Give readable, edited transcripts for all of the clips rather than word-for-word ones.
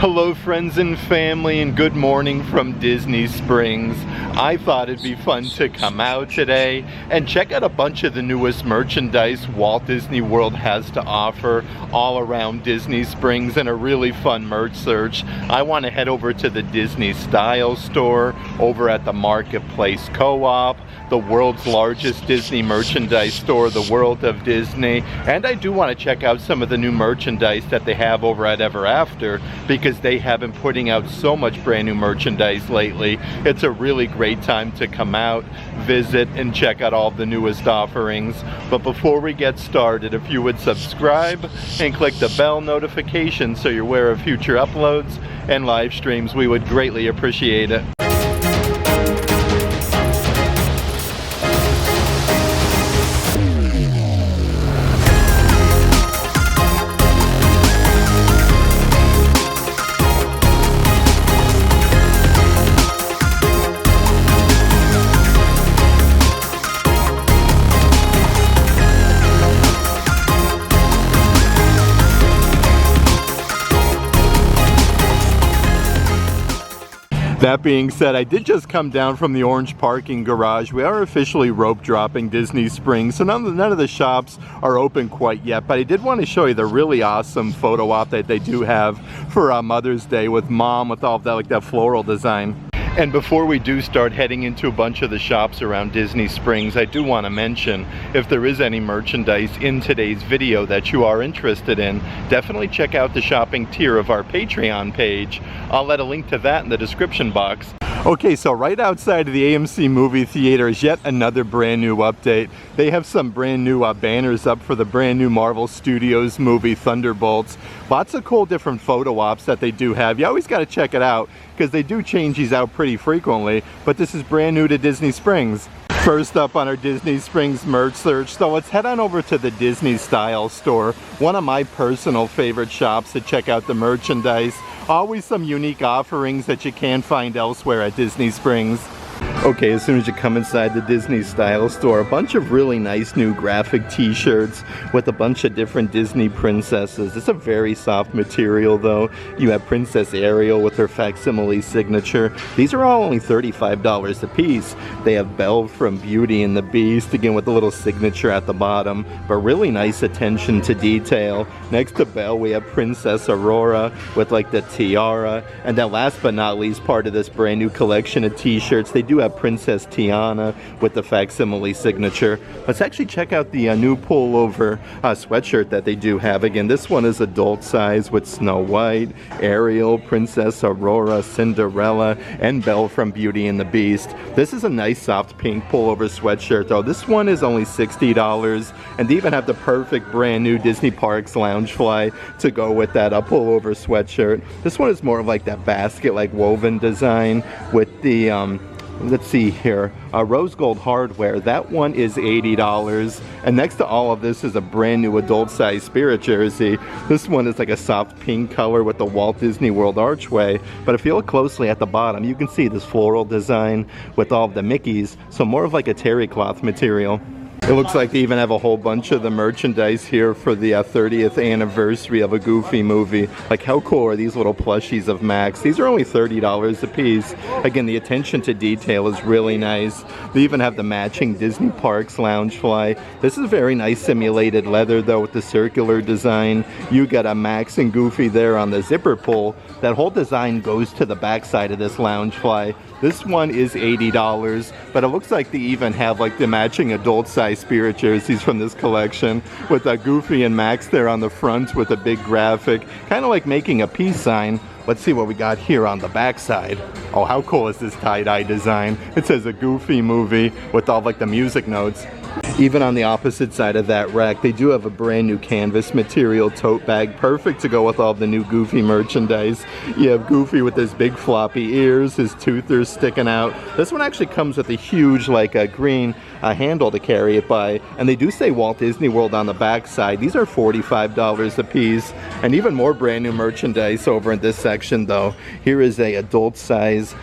Hello friends and family, and good morning from Disney Springs. I thought it'd be fun to come out today and check out a bunch of the newest merchandise Walt Disney World has to offer all around Disney Springs in a really fun merch search. I want to head over to the Disney Style store over at the Marketplace Co-op, the world's largest Disney merchandise store, the World of Disney, and I do want to check out some of the new merchandise that they have over at Ever After, because they have been putting out so much brand new merchandise lately. It's a really great time to come out, visit, and check out all the newest offerings. But before we get started, if you would subscribe and click the bell notification so you're aware of future uploads and live streams, we would greatly appreciate it. That being said, I did just come down from the orange parking garage. We are officially rope dropping Disney Springs, so none of the shops are open quite yet, but I did want to show you the really awesome photo op that they do have for Mother's Day with Mom, with all of that, like that floral design. And before we do start heading into a bunch of the shops around Disney Springs, I do want to mention, if there is any merchandise in today's video that you are interested in, definitely check out the shopping tier of our Patreon page. I'll let a link to that in the description box. Okay, so right outside of the AMC movie theater is yet another brand new update. They have some brand new banners up for the brand new Marvel Studios movie Thunderbolts. Lots of cool different photo ops that they do have. You always got to check it out because they do change these out pretty frequently, but this is brand new to Disney Springs. First up on our Disney Springs merch search, so let's head on over to the Disney Style store, one of my personal favorite shops to check out the merchandise. Always some unique offerings that you can't find elsewhere at Disney Springs. Okay, as soon as you come inside the Disney Style store, a bunch of really nice new graphic t-shirts with a bunch of different Disney princesses. It's a very soft material though. You have Princess Ariel with her facsimile signature. These are all only $35 a piece. They have Belle from Beauty and the Beast, again with a little signature at the bottom, but really nice attention to detail. Next to Belle, we have Princess Aurora with like the tiara. And then last but not least, part of this brand new collection of t-shirts, they do have Princess Tiana with the facsimile signature. Let's actually check out the new pullover sweatshirt that they do have. Again, this one is adult size with Snow White, Ariel, Princess Aurora, Cinderella, and Belle from Beauty and the Beast. This is a nice soft pink pullover sweatshirt though. This one is only $60, and they even have the perfect brand new Disney Parks Loungefly to go with that pullover sweatshirt. This one is more of like that basket like woven design with the let's see here, rose gold hardware. That one is $80, and next to all of this is a brand new adult size Spirit jersey. This one is like a soft pink color with the Walt Disney World archway, but if you look closely at the bottom, you can see this floral design with all of the Mickeys, so more of like a terry cloth material. It looks like they even have a whole bunch of the merchandise here for the 30th anniversary of a Goofy movie. Like, how cool are these little plushies of Max? These are only $30 a piece. Again, the attention to detail is really nice. They even have the matching Disney Parks Loungefly. This is very nice simulated leather though with the circular design. You got a Max and Goofy there on the zipper pull. That whole design goes to the back side of this Loungefly. This one is $80, but it looks like they even have like the matching adult size Spirit jerseys from this collection with Goofy and Max there on the front with a big graphic, kind of like making a peace sign. Let's see what we got here on the back side. Oh, how cool is this tie-dye design? It says a Goofy movie with all like the music notes. Even on the opposite side of that rack, they do have a brand new canvas material tote bag, perfect to go with all the new Goofy merchandise. You have Goofy with his big floppy ears, his tooth are sticking out. This one actually comes with a huge like a green handle to carry it by. And they do say Walt Disney World on the back side. These are $45 a piece. And even more brand new merchandise over in this section though. Here is a adult size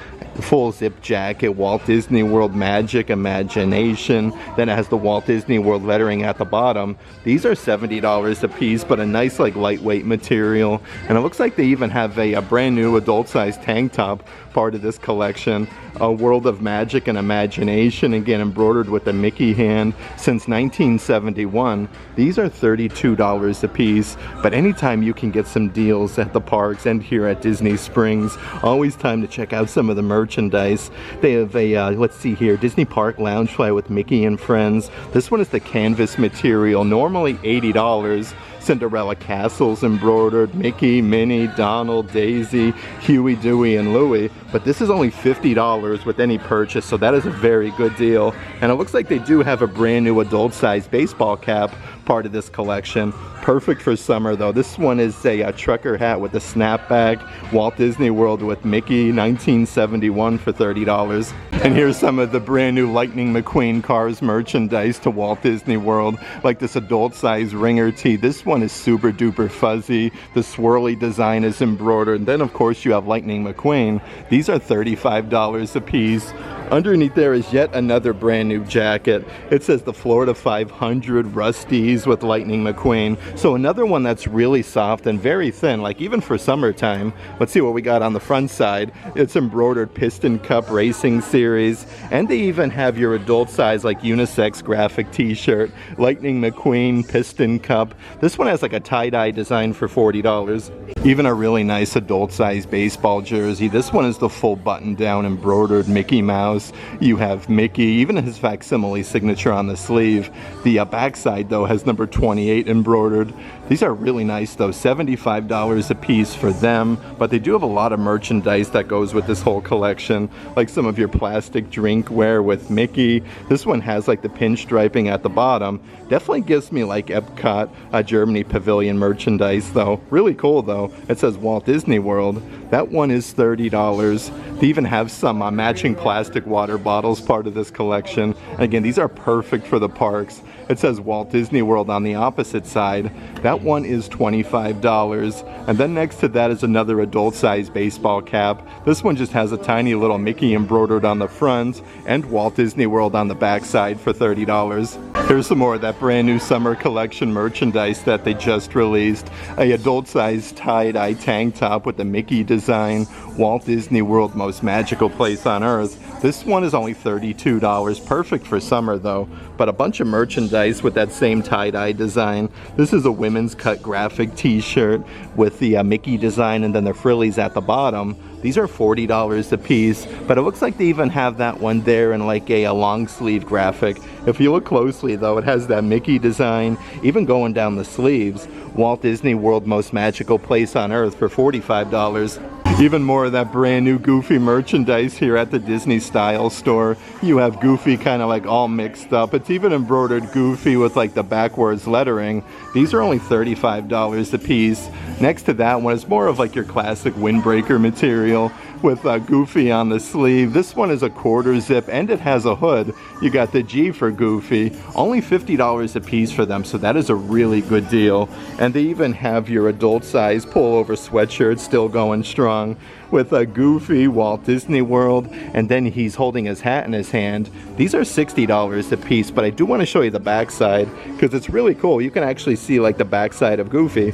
full zip jacket, Walt Disney World Magic Imagination. Then it has the Walt Disney World lettering at the bottom. These are $70 a piece, but a nice like lightweight material. And it looks like they even have a brand new adult size tank top part of this collection. A World of Magic and Imagination, again embroidered with the Mickey hand since 1971. These are $32 a piece, but anytime you can get some deals at the parks and here at Disney Springs, always time to check out some of the merchandise. They have a, let's see here, Disney Park Loungefly with Mickey and Friends. This one is the canvas material, normally $80. Cinderella castles embroidered, Mickey, Minnie, Donald, Daisy, Huey, Dewey, and Louie. But this is only $50 with any purchase, so that is a very good deal. And it looks like they do have a brand new adult-sized baseball cap part of this collection. Perfect for summer though. This one is a trucker hat with a snapback, Walt Disney World with Mickey, 1971 for $30. And here's some of the brand new Lightning McQueen Cars merchandise to Walt Disney World, like this adult size ringer tee. This one is super duper fuzzy. The swirly design is embroidered. And then of course you have Lightning McQueen. These are $35 a piece. Underneath there is yet another brand new jacket. It says the Florida 500 Rusties with Lightning McQueen. So another one that's really soft and very thin, like even for summertime. Let's see what we got on the front side. It's embroidered Piston Cup Racing Series. And they even have your adult size like unisex graphic t-shirt. Lightning McQueen Piston Cup. This one has like a tie-dye design for $40. Even a really nice adult size baseball jersey. This one is the full button down embroidered Mickey Mouse. You have Mickey, even his facsimile signature on the sleeve. The backside though has number 28 embroidered. These are really nice though, $75 a piece for them, but they do have a lot of merchandise that goes with this whole collection, like some of your plastic drinkware with Mickey. This one has like the pinstriping at the bottom. Definitely gives me like Epcot, Germany Pavilion merchandise though. Really cool though. It says Walt Disney World. That one is $30. They even have some matching plastic water bottles part of this collection. Again, these are perfect for the parks. It says Walt Disney World on the opposite side. That one is $25. And then next to that is another adult size baseball cap. This one just has a tiny little Mickey embroidered on the front and Walt Disney World on the back side for $30. Here's some more of that brand new summer collection merchandise that they just released. A adult size tie-dye tank top with the Mickey design. Walt Disney World, most magical place on earth. This one is only $32. Perfect for summer though. But a bunch of merchandise with that same tie-dye design. This is a women's cut graphic t-shirt with the Mickey design and then the frillies at the bottom. These are $40 a piece, but it looks like they even have that one there in like a long sleeve graphic. If you look closely though, it has that Mickey design, even going down the sleeves. Walt Disney World, most magical place on earth for $45. Even more of that brand new Goofy merchandise here at the Disney Style store. You have Goofy kind of like all mixed up. It's even embroidered Goofy with like the backwards lettering. These are only $35 a piece. Next to that one is more of like your classic windbreaker material with Goofy on the sleeve. This one is a quarter zip and it has a hood. You got the G for Goofy. Only $50 a piece for them, so that is a really good deal. And they even have your adult size pullover sweatshirt still going strong with a Goofy, Walt Disney World, and then he's holding his hat in his hand. These are $60 a piece, but I do want to show you the backside because it's really cool. You can actually see like the backside of Goofy.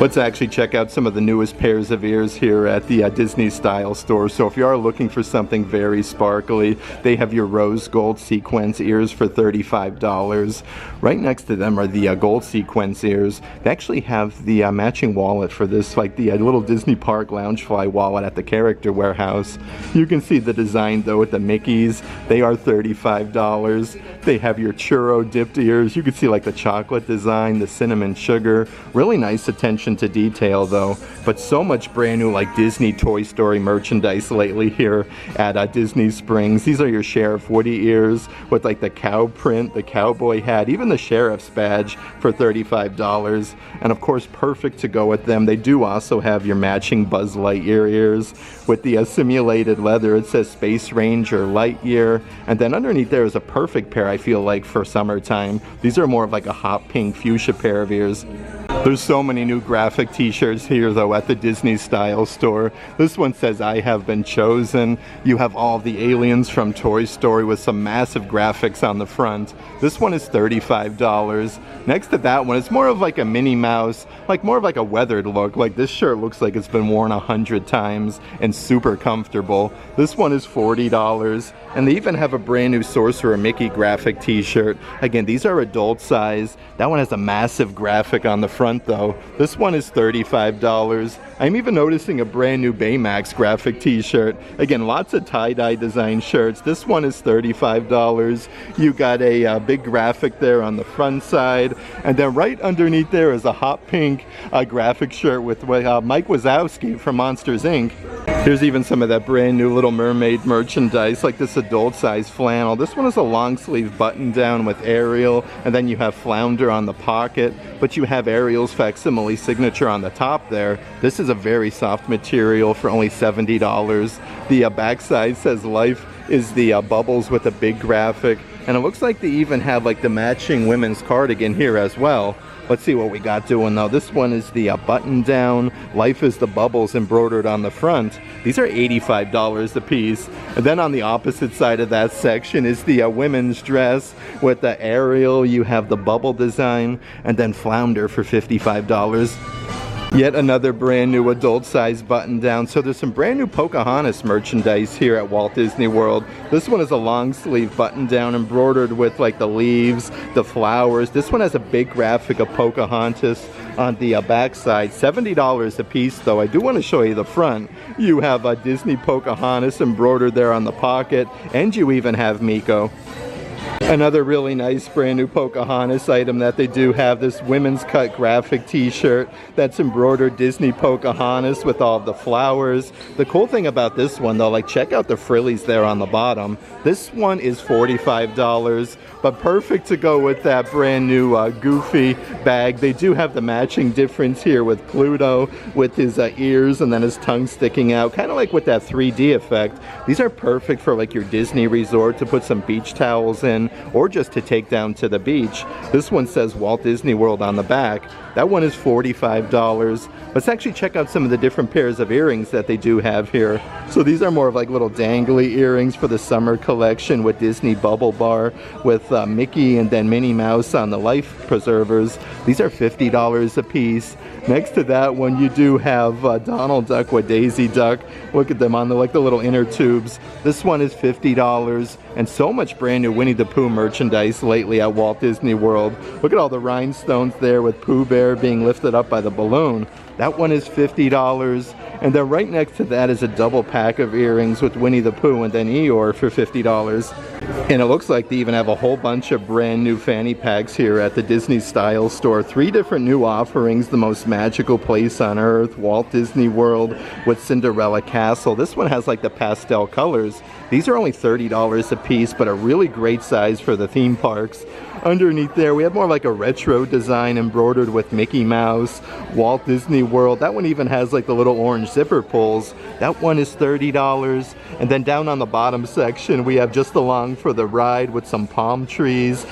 Let's actually check out some of the newest pairs of ears here at the Disney Style store. So if you are looking for something very sparkly, they have your rose gold sequence ears for $35. Right next to them are the gold sequence ears. They actually have the matching wallet for this, like the little Disney Park Loungefly wallet at the Character Warehouse. You can see the design though with the Mickeys. They are $35. They have your churro dipped ears. You can see like the chocolate design, the cinnamon sugar. Really nice attention attention to detail though. But so much brand new like Disney Toy Story merchandise lately here at Disney Springs. These are your Sheriff Woody ears with like the cow print, the cowboy hat, even the sheriff's badge for $35. And of course, perfect to go with them. They do also have your matching Buzz Lightyear ears with the simulated leather. It says Space Ranger Lightyear. And then underneath there is a perfect pair, I feel like, for summertime. These are more of like a hot pink fuchsia pair of ears. There's so many new graphic t-shirts here though at the Disney Style Store. This one says I have been chosen. You have all the aliens from Toy Story with some massive graphics on the front. This one is $35. Next to that one, it's more of like a Minnie Mouse, like more of like a weathered look. Like this shirt looks like it's been worn 100 times and super comfortable. This one is $40. And they even have a brand new Sorcerer Mickey graphic t-shirt. Again, these are adult size. That one has a massive graphic on the front though. This one is $35. I'm even noticing a brand new Baymax graphic t-shirt. Again, lots of tie-dye design shirts. This one is $35. You got a big graphic there on the front side. And then right underneath there is a hot pink graphic shirt with Mike Wazowski from Monsters, Inc. Here's even some of that brand new Little Mermaid merchandise, like this adult size flannel. This one is a long sleeve button down with Ariel, and then you have Flounder on the pocket, but you have Ariel's facsimile signature on the top there. This is a very soft material for only $70. The backside says Life is the bubbles with a big graphic, and it looks like they even have like the matching women's cardigan here as well. Let's see what we got doing though. This one is the button down. Life is the bubbles embroidered on the front. These are $85 a piece. And then on the opposite side of that section is the women's dress with the Ariel. You have the bubble design, and then Flounder for $55. Yet another brand new adult size button down. So there's some brand new Pocahontas merchandise here at Walt Disney World. This one is a long sleeve button down embroidered with like the leaves, the flowers. This one has a big graphic of Pocahontas on the back side. $70 a piece though. I do want to show you the front. You have a Disney Pocahontas embroidered there on the pocket, and you even have Miko. Another really nice brand new Pocahontas item that they do have, this women's cut graphic t-shirt that's embroidered Disney Pocahontas with all the flowers. The cool thing about this one though, like check out the frillies there on the bottom. This one is $45, but perfect to go with that brand new Goofy bag. They do have the matching difference here with Pluto with his ears and then his tongue sticking out, kind of like with that 3D effect. These are perfect for like your Disney resort to put some beach towels in, or just to take down to the beach. This one says Walt Disney World on the back. That one is $45. Let's actually check out some of the different pairs of earrings that they do have here. So these are more of like little dangly earrings for the summer collection with Disney Bubble Bar with Mickey and then Minnie Mouse on the life preservers. These are $50 a piece. Next to that one, you do have Donald Duck with Daisy Duck. Look at them on the little inner tubes. This one is $50, and so much brand new Winnie the Pooh merchandise lately at Walt Disney World. Look at all the rhinestones there with Pooh Bear being lifted up by the balloon. That one is $50. And then right next to that is a double pack of earrings with Winnie the Pooh and then Eeyore for $50. And it looks like they even have a whole bunch of brand new fanny packs here at the Disney Style Store. 3 different new offerings. The Most Magical Place on Earth, Walt Disney World with Cinderella Castle. This one has like the pastel colors. These are only $30 a piece, but a really great size for the theme parks. Underneath there, we have more like a retro design embroidered with Mickey Mouse, Walt Disney World. That one even has like the little orange zipper pulls. That one is $30. And then down on the bottom section, we have Just Along for the Ride with some palm trees,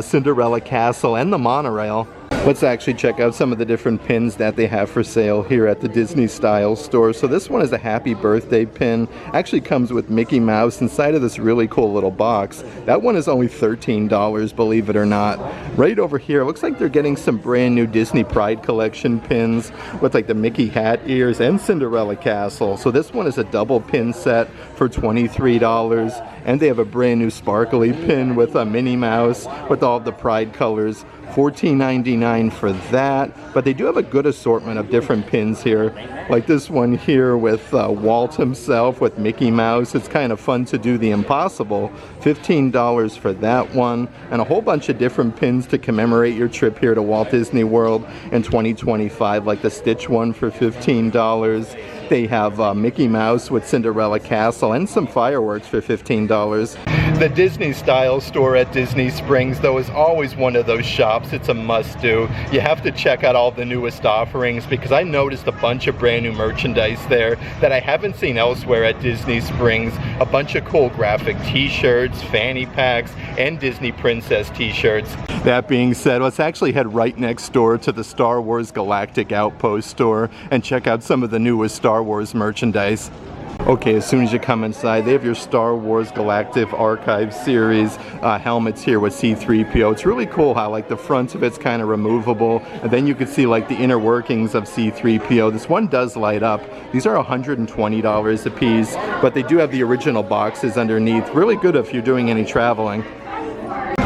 Cinderella Castle, and the monorail. Let's actually check out some of the different pins that they have for sale here at the Disney Style Store. So this one is a happy birthday pin. Actually comes with Mickey Mouse inside of this really cool little box. That one is only $13, believe it or not. Right over here, it looks like they're getting some brand new Disney Pride Collection pins with like the Mickey hat ears and Cinderella Castle. So this one is a double pin set for $23. And they have a brand new sparkly pin with a Minnie Mouse with all the Pride colors $14.99 for that, but they do have a good assortment of different pins here, like this one here with Walt himself with Mickey Mouse. It's kind of fun to do the impossible. $15 for that one, and a whole bunch of different pins to commemorate your trip here to Walt Disney World in 2025, like the Stitch one for $15. They have Mickey Mouse with Cinderella Castle and some fireworks for $15. The Disney Style store at Disney Springs, though, is always one of those shops. It's a must-do. You have to check out all the newest offerings because I noticed a bunch of brand new merchandise there that I haven't seen elsewhere at Disney Springs. A bunch of cool graphic t-shirts, fanny packs, and Disney Princess t-shirts. That being said, let's actually head right next door to the Star Wars Galactic Outpost store and check out some of the newest Star Wars merchandise. Okay, as soon as you come inside, they have your Star Wars Galactic Archive series helmets here with C-3PO. It's really cool how like the front of it's kind of removable, and then you can see like the inner workings of C-3PO. This one does light up. These are $120 a piece, but they do have the original boxes underneath. Really good if you're doing any traveling.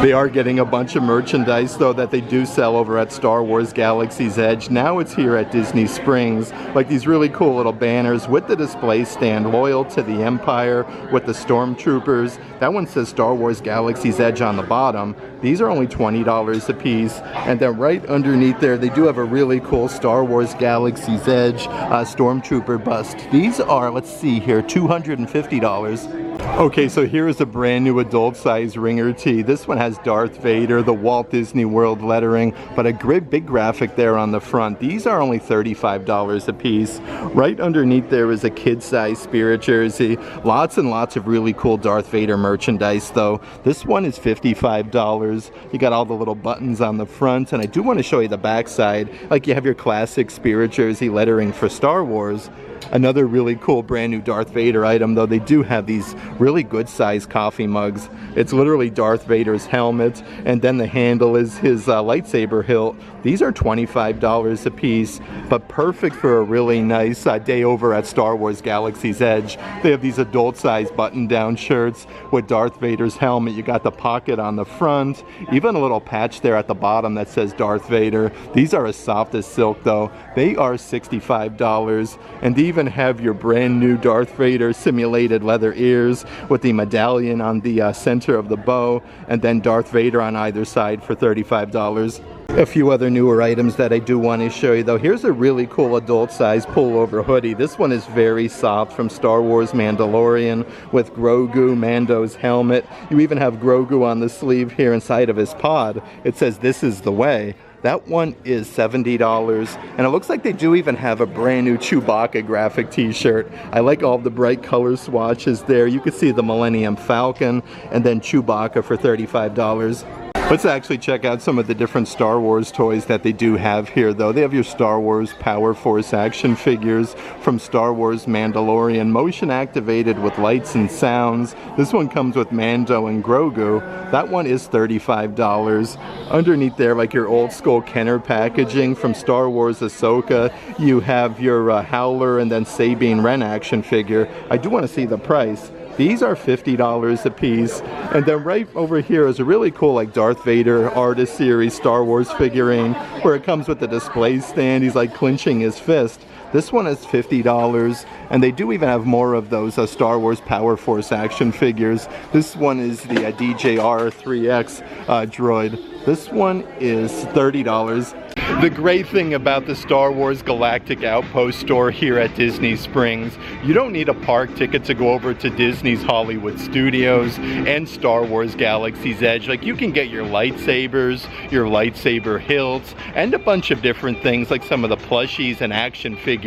They are getting a bunch of merchandise, though, that they do sell over at Star Wars Galaxy's Edge. Now it's here at Disney Springs, like these really cool little banners with the display stand, loyal to the Empire, with the Stormtroopers. That one says Star Wars Galaxy's Edge on the bottom. These are only $20 a piece. And then right underneath there, they do have a really cool Star Wars Galaxy's Edge Stormtrooper bust. These are, let's see here, $250. Okay, so here is a brand new adult size ringer tee. This one has Darth Vader, the Walt Disney World lettering, but a great big graphic there on the front. These are only $35 a piece. Right underneath there is a kid size Spirit jersey. Lots and lots of really cool Darth Vader merchandise though. This one is $55. You got all the little buttons on the front, and I do want to show you the back side. Like you have your classic Spirit jersey lettering for Star Wars. Another really cool brand new Darth Vader item, though, they do have these really good sized coffee mugs. It's literally Darth Vader's helmet, and then the handle is his lightsaber hilt. These are $25 a piece, but perfect for a really nice day over at Star Wars Galaxy's Edge. They have these adult sized button down shirts with Darth Vader's helmet. You got the pocket on the front, even a little patch there at the bottom that says Darth Vader. These are as soft as silk though. They are $65, and they even have your brand new Darth Vader simulated leather ears with the medallion on the center of the bow, and then Darth Vader on either side for $35. A few other newer items that I do want to show you though. Here's a really cool adult size pullover hoodie. This one is very soft, from Star Wars Mandalorian, with Grogu, Mando's helmet. You even have Grogu on the sleeve here inside of his pod. It says "This is the way." That one is $70, and it looks like they do even have a brand new Chewbacca graphic t-shirt. I like all the bright color swatches there. You can see the Millennium Falcon and then Chewbacca for $35. Let's actually check out some of the different Star Wars toys that they do have here though. They have your Star Wars Power Force action figures from Star Wars Mandalorian, motion activated with lights and sounds. This one comes with Mando and Grogu. That one is $35. Underneath there, like your old school Kenner packaging from Star Wars Ahsoka, you have your Howler and then Sabine Wren action figure. I do want to see the price. These are $50 a piece. And then right over here is a really cool like Darth Vader Artist Series Star Wars figurine where it comes with the display stand. He's like clenching his fist. This one is $50, and they do even have more of those Star Wars Power Force action figures. This one is the DJR-3X droid. This one is $30. The great thing about the Star Wars Galactic Outpost store here at Disney Springs, you don't need a park ticket to go over to Disney's Hollywood Studios and Star Wars Galaxy's Edge. Like, you can get your lightsabers, your lightsaber hilts, and a bunch of different things like some of the plushies and action figures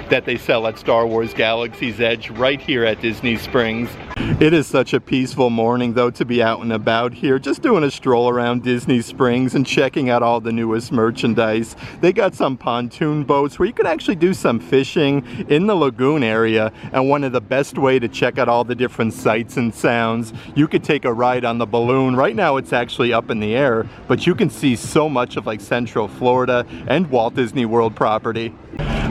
that they sell at Star Wars Galaxy's Edge right here at Disney Springs. It is such a peaceful morning though to be out and about here, just doing a stroll around Disney Springs and checking out all the newest merchandise. They got some pontoon boats where you can actually do some fishing in the lagoon area, and one of the best way to check out all the different sights and sounds, you could take a ride on the balloon. Right now it's actually up in the air, but you can see so much of like Central Florida and Walt Disney World property.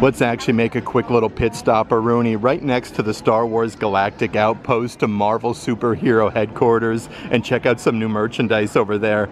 Let's actually make a quick little pit stop, Rooney, right next to the Star Wars Galactic Outpost to Marvel superhero headquarters, and check out some new merchandise over there.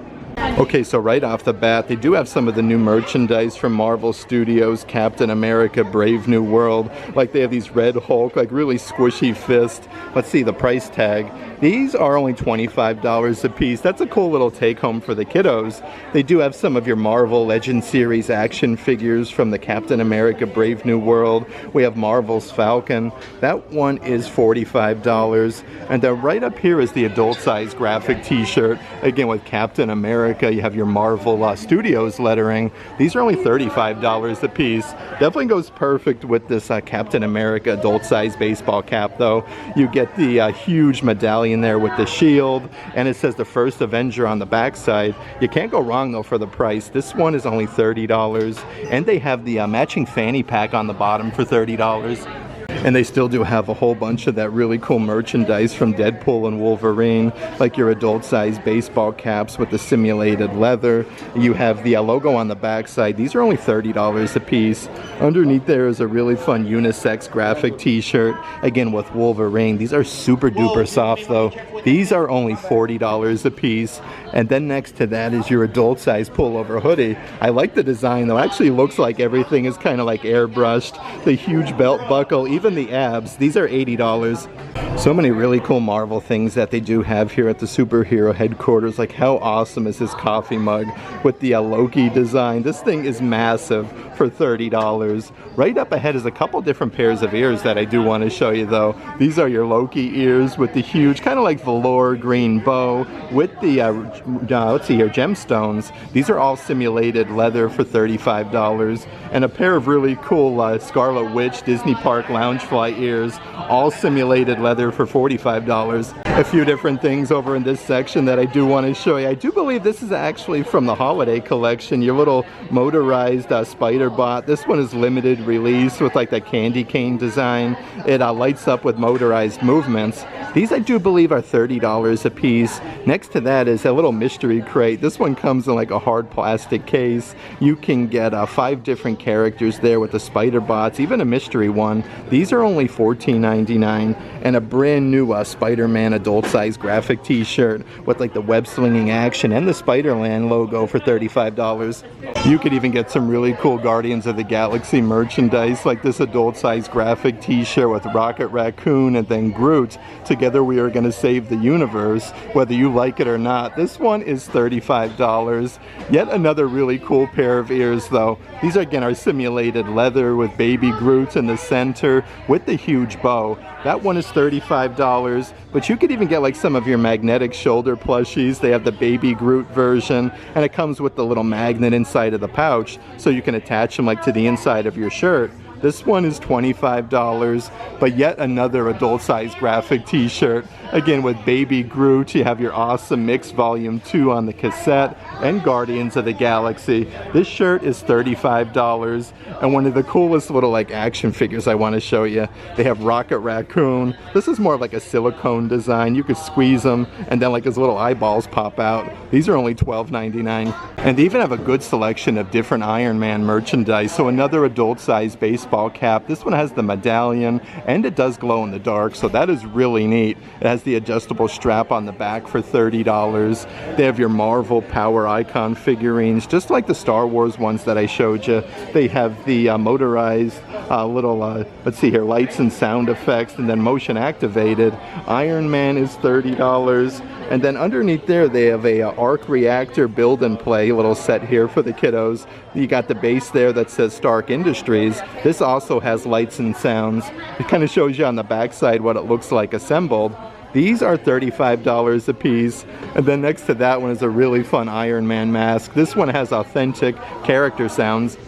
Okay, so right off the bat, they do have some of the new merchandise from Marvel Studios, Captain America, Brave New World. Like they have these Red Hulk, like really squishy fist. Let's see the price tag. These are only $25 a piece. That's a cool little take home for the kiddos. They do have some of your Marvel Legend Series action figures from the Captain America, Brave New World. We have Marvel's Falcon. That one is $45. And then right up here is the adult size graphic t-shirt. Again, with Captain America, you have your Marvel Studios lettering. These are only $35 a piece. Definitely goes perfect with this Captain America adult size baseball cap though. You get the huge medallion there with the shield, and it says the first Avenger on the backside. You can't go wrong though for the price. This one is only $30, and they have the matching fanny pack on the bottom for $30. And they still do have a whole bunch of that really cool merchandise from Deadpool and Wolverine, like your adult size baseball caps with the simulated leather. You have the logo on the back side. These are only $30 a piece. Underneath there is a really fun unisex graphic t-shirt, again with Wolverine. These are super duper soft though. These are only $40 a piece. And then next to that is your adult size pullover hoodie. I like the design though. Actually looks like everything is kind of like airbrushed. The huge belt buckle, even the abs. These are $80. So many really cool Marvel things that they do have here at the superhero headquarters. Like how awesome is this coffee mug with the Loki design? This thing is massive for $30. Right up ahead is a couple different pairs of ears that I do want to show you though. These are your Loki ears with the huge kind of like velour green bow with the let's see here, gemstones. These are all simulated leather for $35, and a pair of really cool Scarlet Witch Disney Park Loungefly ears, all simulated leather for $45. A few different things over in this section that I do want to show you. I do believe this is actually from the holiday collection, your little motorized spider bot. This one is limited release with like that candy cane design. It lights up with motorized movements. These I do believe are $30 a piece. Next to that is a little mystery crate. This one comes in like a hard plastic case. You can get 5 different characters there with the spider bots, even a mystery one. These are only $14.99, and a brand new Spider-Man adult size graphic t-shirt with like the web slinging action and the Spider-Land logo for $35. You could even get some really cool Guardians of the Galaxy merchandise, like this adult size graphic t-shirt with Rocket Raccoon and then Groot. Together we are going to save the universe, whether you like it or not. This one is $35. Yet another really cool pair of ears though. These again are simulated leather with baby Groot in the center with the huge bow. That one is $35, but you could even get like some of your magnetic shoulder plushies. They have the baby Groot version, and it comes with the little magnet inside of the pouch, so you can attach them like to the inside of your shirt. This one is $25, but yet another adult size graphic t-shirt. Again with baby Groot, you have your awesome Mix Volume 2 on the cassette and Guardians of the Galaxy. This shirt is $35, and one of the coolest little like action figures I want to show you. They have Rocket Raccoon. This is more of like a silicone design. You could squeeze them and then like his little eyeballs pop out. These are only $12.99. And they even have a good selection of different Iron Man merchandise. So another adult size baseball cap. This one has the medallion and it does glow in the dark, so that is really neat. It has the adjustable strap on the back for $30. They have your Marvel Power Icon figurines, just like the Star Wars ones that I showed you. They have the motorized little, let's see here, lights and sound effects, and then motion activated. Iron Man is $30. And then underneath there, they have a arc reactor build and play little set here for the kiddos. You got the base there that says Stark Industries. This also has lights and sounds. It kind of shows you on the backside what it looks like assembled. These are $35 a piece. And then next to that one is a really fun Iron Man mask. This one has authentic character sounds.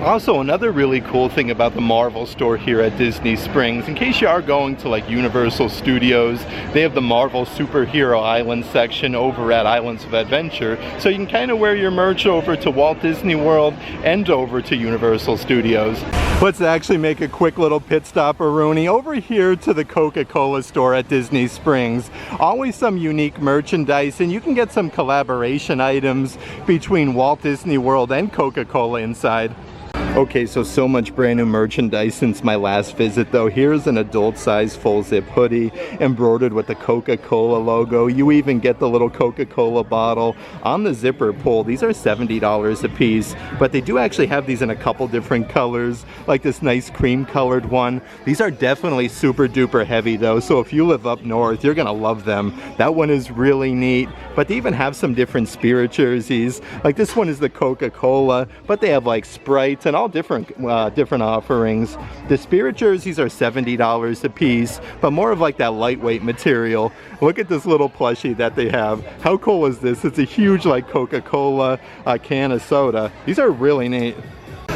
Also, another really cool thing about the Marvel store here at Disney Springs, in case you are going to like Universal Studios, they have the Marvel Superhero Island section over at Islands of Adventure, so you can kind of wear your merch over to Walt Disney World and over to Universal Studios. Let's actually make a quick little pit stop, Rooney, over here to the Coca-Cola store at Disney Springs. Always some unique merchandise, and you can get some collaboration items between Walt Disney World and Coca-Cola inside. Okay, so much brand new merchandise since my last visit though. Here's an adult size full zip hoodie embroidered with the Coca-Cola logo. You even get the little Coca-Cola bottle on the zipper pull. These are $70 a piece, but they do actually have these in a couple different colors, like this nice cream colored one. These are definitely super duper heavy though, so if you live up north, you're gonna love them. That one is really neat, but they even have some different spirit jerseys. Like this one is the Coca-Cola, but they have like Sprite and all different offerings. The spirit jerseys are $70 a piece, but more of like that lightweight material. Look at this little plushie that they have. How cool is this? It's a huge like Coca-Cola can of soda. These are really neat.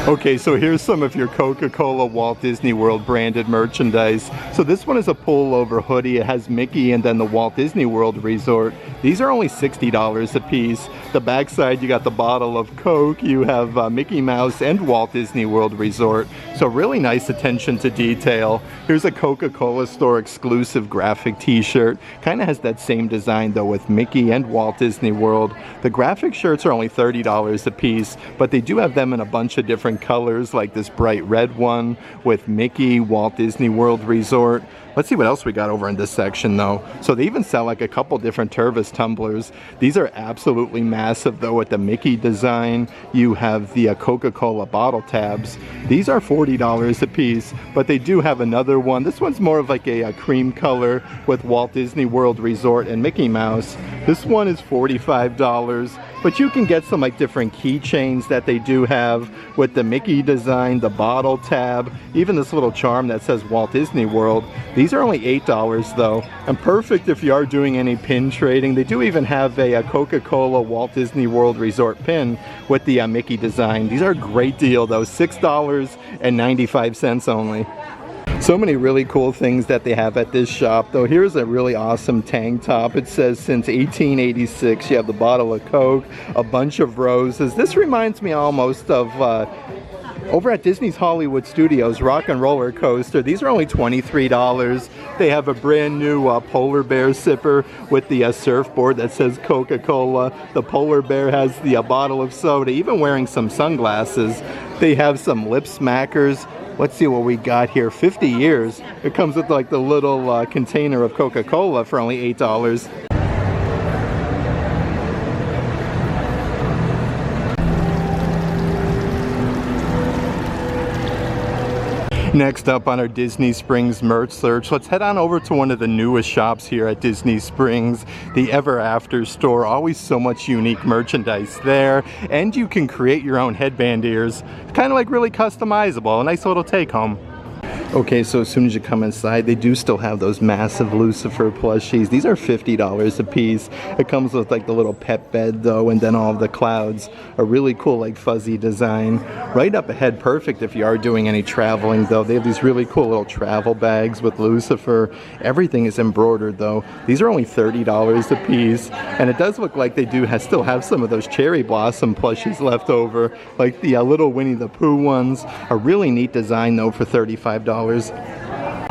Okay, so here's some of your Coca-Cola Walt Disney World branded merchandise. So this one is a pullover hoodie. It has Mickey and then the Walt Disney World Resort. These are only $60 a piece. The backside, you got the bottle of Coke. You have Mickey Mouse and Walt Disney World Resort. So really nice attention to detail. Here's a Coca-Cola Store exclusive graphic t-shirt. Kind of has that same design though with Mickey and Walt Disney World. The graphic shirts are only $30 a piece, but they do have them in a bunch of different colors, like this bright red one with Mickey, Walt Disney World Resort. Let's see what else we got over in this section though. So they even sell like a couple different Tervis tumblers. These are absolutely massive though with the Mickey design. You have the Coca-Cola bottle tabs. These are $40 a piece, but they do have another one. This one's more of like a cream color with Walt Disney World Resort and Mickey Mouse. This one is $45, but you can get some like different keychains that they do have with the Mickey design, the bottle tab, even this little charm that says Walt Disney World. These are only $8 though, and perfect if you are doing any pin trading. They do even have a Coca-Cola Walt Disney World Resort pin with the Mickey design. These are a great deal though, $6.95 only. So many really cool things that they have at this shop though. Here's a really awesome tank top. It says since 1886. You have the bottle of Coke, a bunch of roses. This reminds me almost of over at Disney's Hollywood Studios, Rock and Roller Coaster. These are only $23. They have a brand new polar bear sipper with the surfboard that says Coca-Cola. The polar bear has the bottle of soda, even wearing some sunglasses. They have some lip smackers. Let's see what we got here. 50 years. It comes with like the little container of Coca-Cola for only $8. Next up on our Disney Springs merch search, let's head on over to one of the newest shops here at Disney Springs, the Ever After store. Always so much unique merchandise there, and you can create your own headband ears. It's kind of like really customizable, a nice little take home. Okay, so as soon as you come inside, they do still have those massive Lucifer plushies. These are $50 a piece. It comes with like the little pet bed though, and then all of the clouds. A really cool like fuzzy design. Right up ahead, perfect if you are doing any traveling though. They have these really cool little travel bags with Lucifer. Everything is embroidered though. These are only $30 a piece. And it does look like they do still have some of those cherry blossom plushies left over, like the little Winnie the Pooh ones. A really neat design though for $35.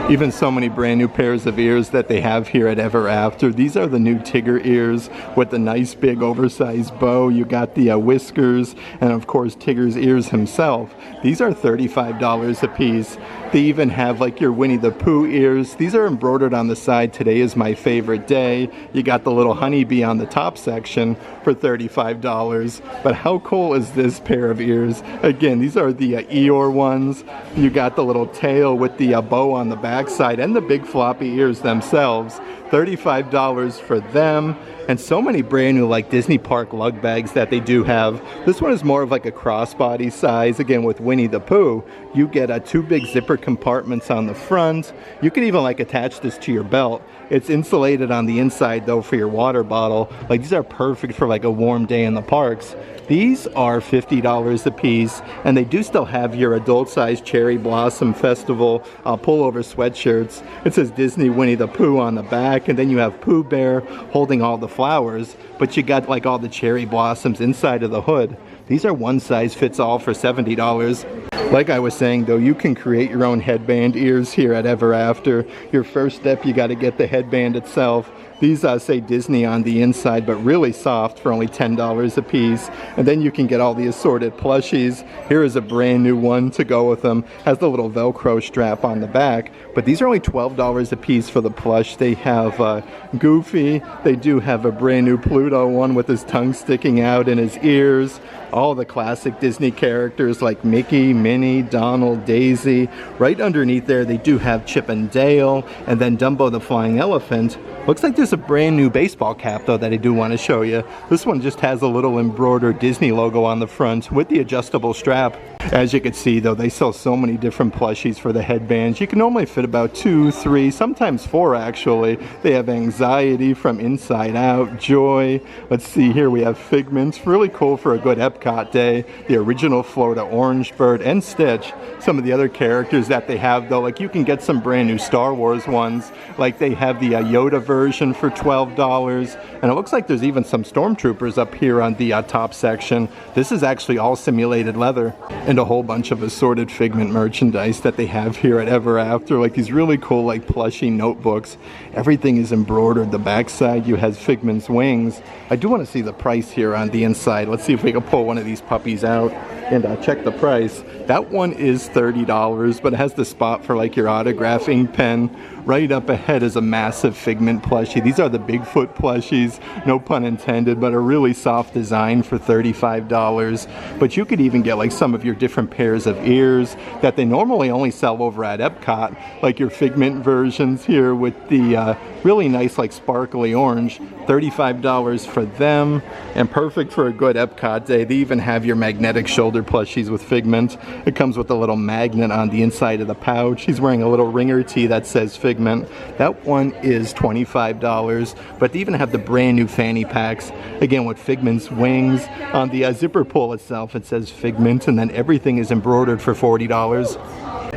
Even so many brand new pairs of ears that they have here at Ever After. These are the new Tigger ears with the nice big oversized bow. You got the whiskers and of course Tigger's ears himself. These are $35 a piece. They even have like your Winnie the Pooh ears. These are embroidered on the side. Today is my favorite day. You got the little honeybee on the top section for $35. But how cool is this pair of ears? Again, these are the Eeyore ones. You got the little tail with the bow on the backside and the big floppy ears themselves. $35 for them. And so many brand new like Disney Park lug bags that they do have. This one is more of like a crossbody size. Again, with Winnie the Pooh, you get two big zipper compartments on the front. You can even like attach this to your belt. It's insulated on the inside though for your water bottle. Like these are perfect for like a warm day in the parks. These are $50 a piece, and they do still have your adult size Cherry Blossom Festival pullover sweatshirts. It says Disney Winnie the Pooh on the back, and then you have Pooh Bear holding all the flowers, but you got like all the cherry blossoms inside of the hood. These are one size fits all for $70. Like I was saying though, you can create your own headband ears here at Ever After. Your first step, you got to get the headband itself. These say Disney on the inside, but really soft for only $10 a piece. And then you can get all the assorted plushies. Here is a brand new one to go with them. Has the little Velcro strap on the back, but these are only $12 a piece for the plush. They have Goofy. They do have a brand new Pluto one with his tongue sticking out in his ears. All the classic Disney characters like Mickey, Minnie, Donald, Daisy. Right underneath there they do have Chip and Dale, and then Dumbo the Flying Elephant. Looks like there's a brand new baseball cap though that I do want to show you. This one just has a little embroidered Disney logo on the front with the adjustable strap. As you can see though, they sell so many different plushies for the headbands. You can normally fit about 2, 3, sometimes 4 actually. They have Anxiety from Inside Out, Joy. Let's see here, we have Figments, really cool for a good Epcot day. The original Florida Orange Bird and Stitch. Some of the other characters that they have though, like you can get some brand new Star Wars ones. Like they have the Yoda version for $12. And it looks like there's even some Stormtroopers up here on the top section. This is actually all simulated leather. And a whole bunch of assorted Figment merchandise that they have here at Ever After, like these really cool like plushie notebooks. Everything is embroidered. The backside you have Figment's wings. I do want to see the price here on the inside. Let's see if we can pull one of these puppies out and check the price. That one is $30, but it has the spot for like your autographing pen. Right up ahead is a massive Figment plushie. These are the Bigfoot plushies, no pun intended, but a really soft design for $35. But you could even get like some of your different pairs of ears that they normally only sell over at Epcot, like your Figment versions here with the really nice like sparkly orange. $35 for them, and perfect for a good Epcot day. They even have your magnetic shoulder plushies with Figment. It comes with a little magnet on the inside of the pouch. He's wearing a little ringer tee that says Figment. That one is $25, but they even have the brand new fanny packs, again with Figment's wings. On the zipper pull itself it says Figment, and then everything is embroidered for $40.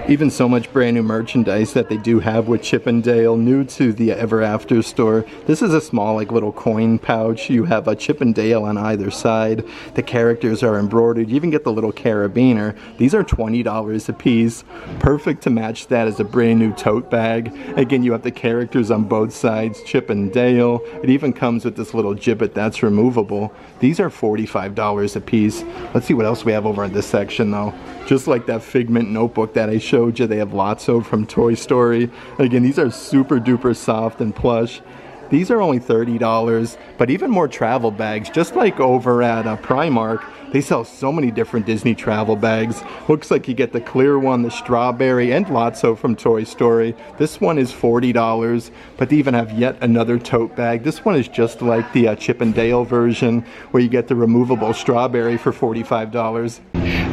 Even so much brand new merchandise that they do have with Chip and Dale, new to the Ever After store. This is a small like little coin pouch. You have a Chip and Dale on either side. The characters are embroidered. You even get the little carabiner. These are $20 a piece. Perfect to match that as a brand new tote bag. Again, you have the characters on both sides, Chip and Dale. It even comes with this little gibbet that's removable. These are $45 a piece. Let's see what else we have over in this section though. Just like that Figment notebook that I showed you, they have Lotso from Toy Story. Again, these are super duper soft and plush. These are only $30, but even more travel bags, just like over at Primark. They sell so many different Disney travel bags. Looks like you get the clear one, the strawberry, and Lotso from Toy Story. This one is $40, but they even have yet another tote bag. This one is just like the Chip and Dale version, where you get the removable strawberry for $45.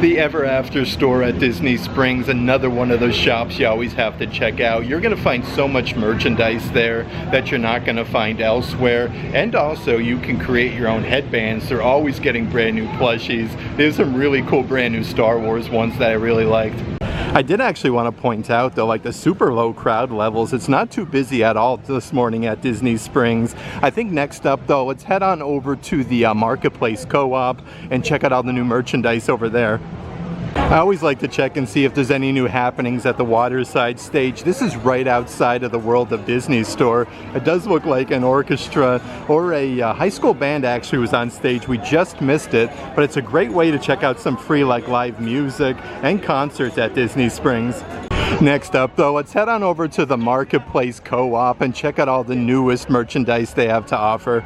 The Ever After store at Disney Springs, another one of those shops you always have to check out. You're going to find so much merchandise there that you're not going to find elsewhere. And also you can create your own headbands. They're always getting brand new plushies. There's some really cool brand new Star Wars ones that I really liked. I did actually want to point out though, like the super low crowd levels, it's not too busy at all this morning at Disney Springs. I think next up though, let's head on over to the Marketplace Co-op and check out all the new merchandise over there. I always like to check and see if there's any new happenings at the Waterside stage. This is right outside of the World of Disney store. It does look like an orchestra or a high school band actually was on stage. We just missed it, but it's a great way to check out some free like live music and concerts at Disney Springs. Next up though, let's head on over to the Marketplace Co-op and check out all the newest merchandise they have to offer.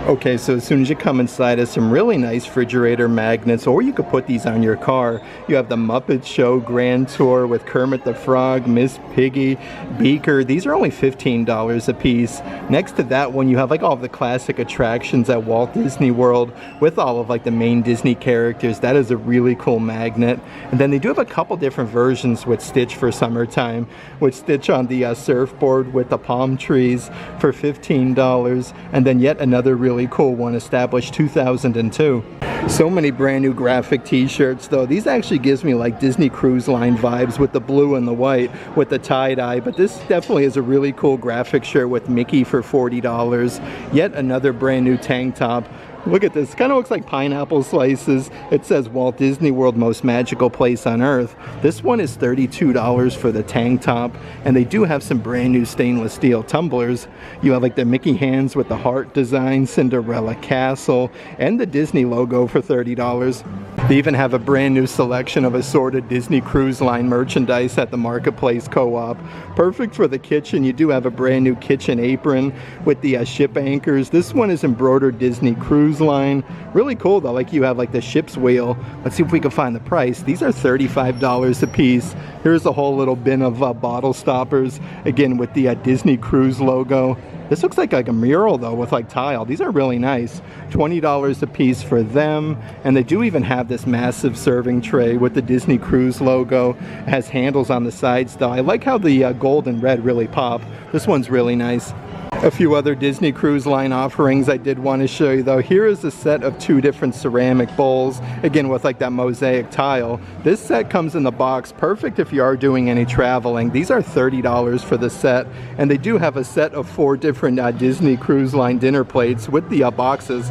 Okay, so as soon as you come inside, there's some really nice refrigerator magnets, or you could put these on your car. You have the Muppet Show Grand Tour with Kermit the Frog, Miss Piggy, Beaker. These are only $15 a piece. Next to that one, you have like all of the classic attractions at Walt Disney World with all of like the main Disney characters. That is a really cool magnet. And then they do have a couple different versions with Stitch for summertime, with Stitch on the surfboard with the palm trees for $15. And then yet another really cool one established 2002. So many brand new graphic t-shirts though. These actually gives me like Disney Cruise Line vibes with the blue and the white with the tie-dye, but this definitely is a really cool graphic shirt with Mickey for $40. Yet another brand new tank top Look at this, kind of looks like pineapple slices. It says Walt Disney World, most magical place on earth. This one is $32 for the tank top, and they do have some brand new stainless steel tumblers. You have like the Mickey hands with the heart design, Cinderella castle, and the Disney logo for $30. They even have a brand new selection of assorted Disney Cruise Line merchandise at the Marketplace Co-op. Perfect for the kitchen. You do have a brand new kitchen apron with the ship anchors. This one is embroidered Disney Cruise Line. Really cool though, like you have like the ship's wheel. Let's see if we can find the price. These are $35 a piece. Here's a whole little bin of bottle stoppers, again with the Disney Cruise logo. This looks like a mural though with like tile. These are really nice. $20 a piece for them. And they do even have this massive serving tray with the Disney Cruise logo. It has handles on the sides though. I like how the gold and red really pop. This one's really nice. A few other Disney Cruise Line offerings I did want to show you though. Here is a set of 2 different ceramic bowls, again with like that mosaic tile. This set comes in the box, perfect if you are doing any traveling. These are $30 for the set, and they do have a set of 4 different Disney Cruise Line dinner plates with the boxes.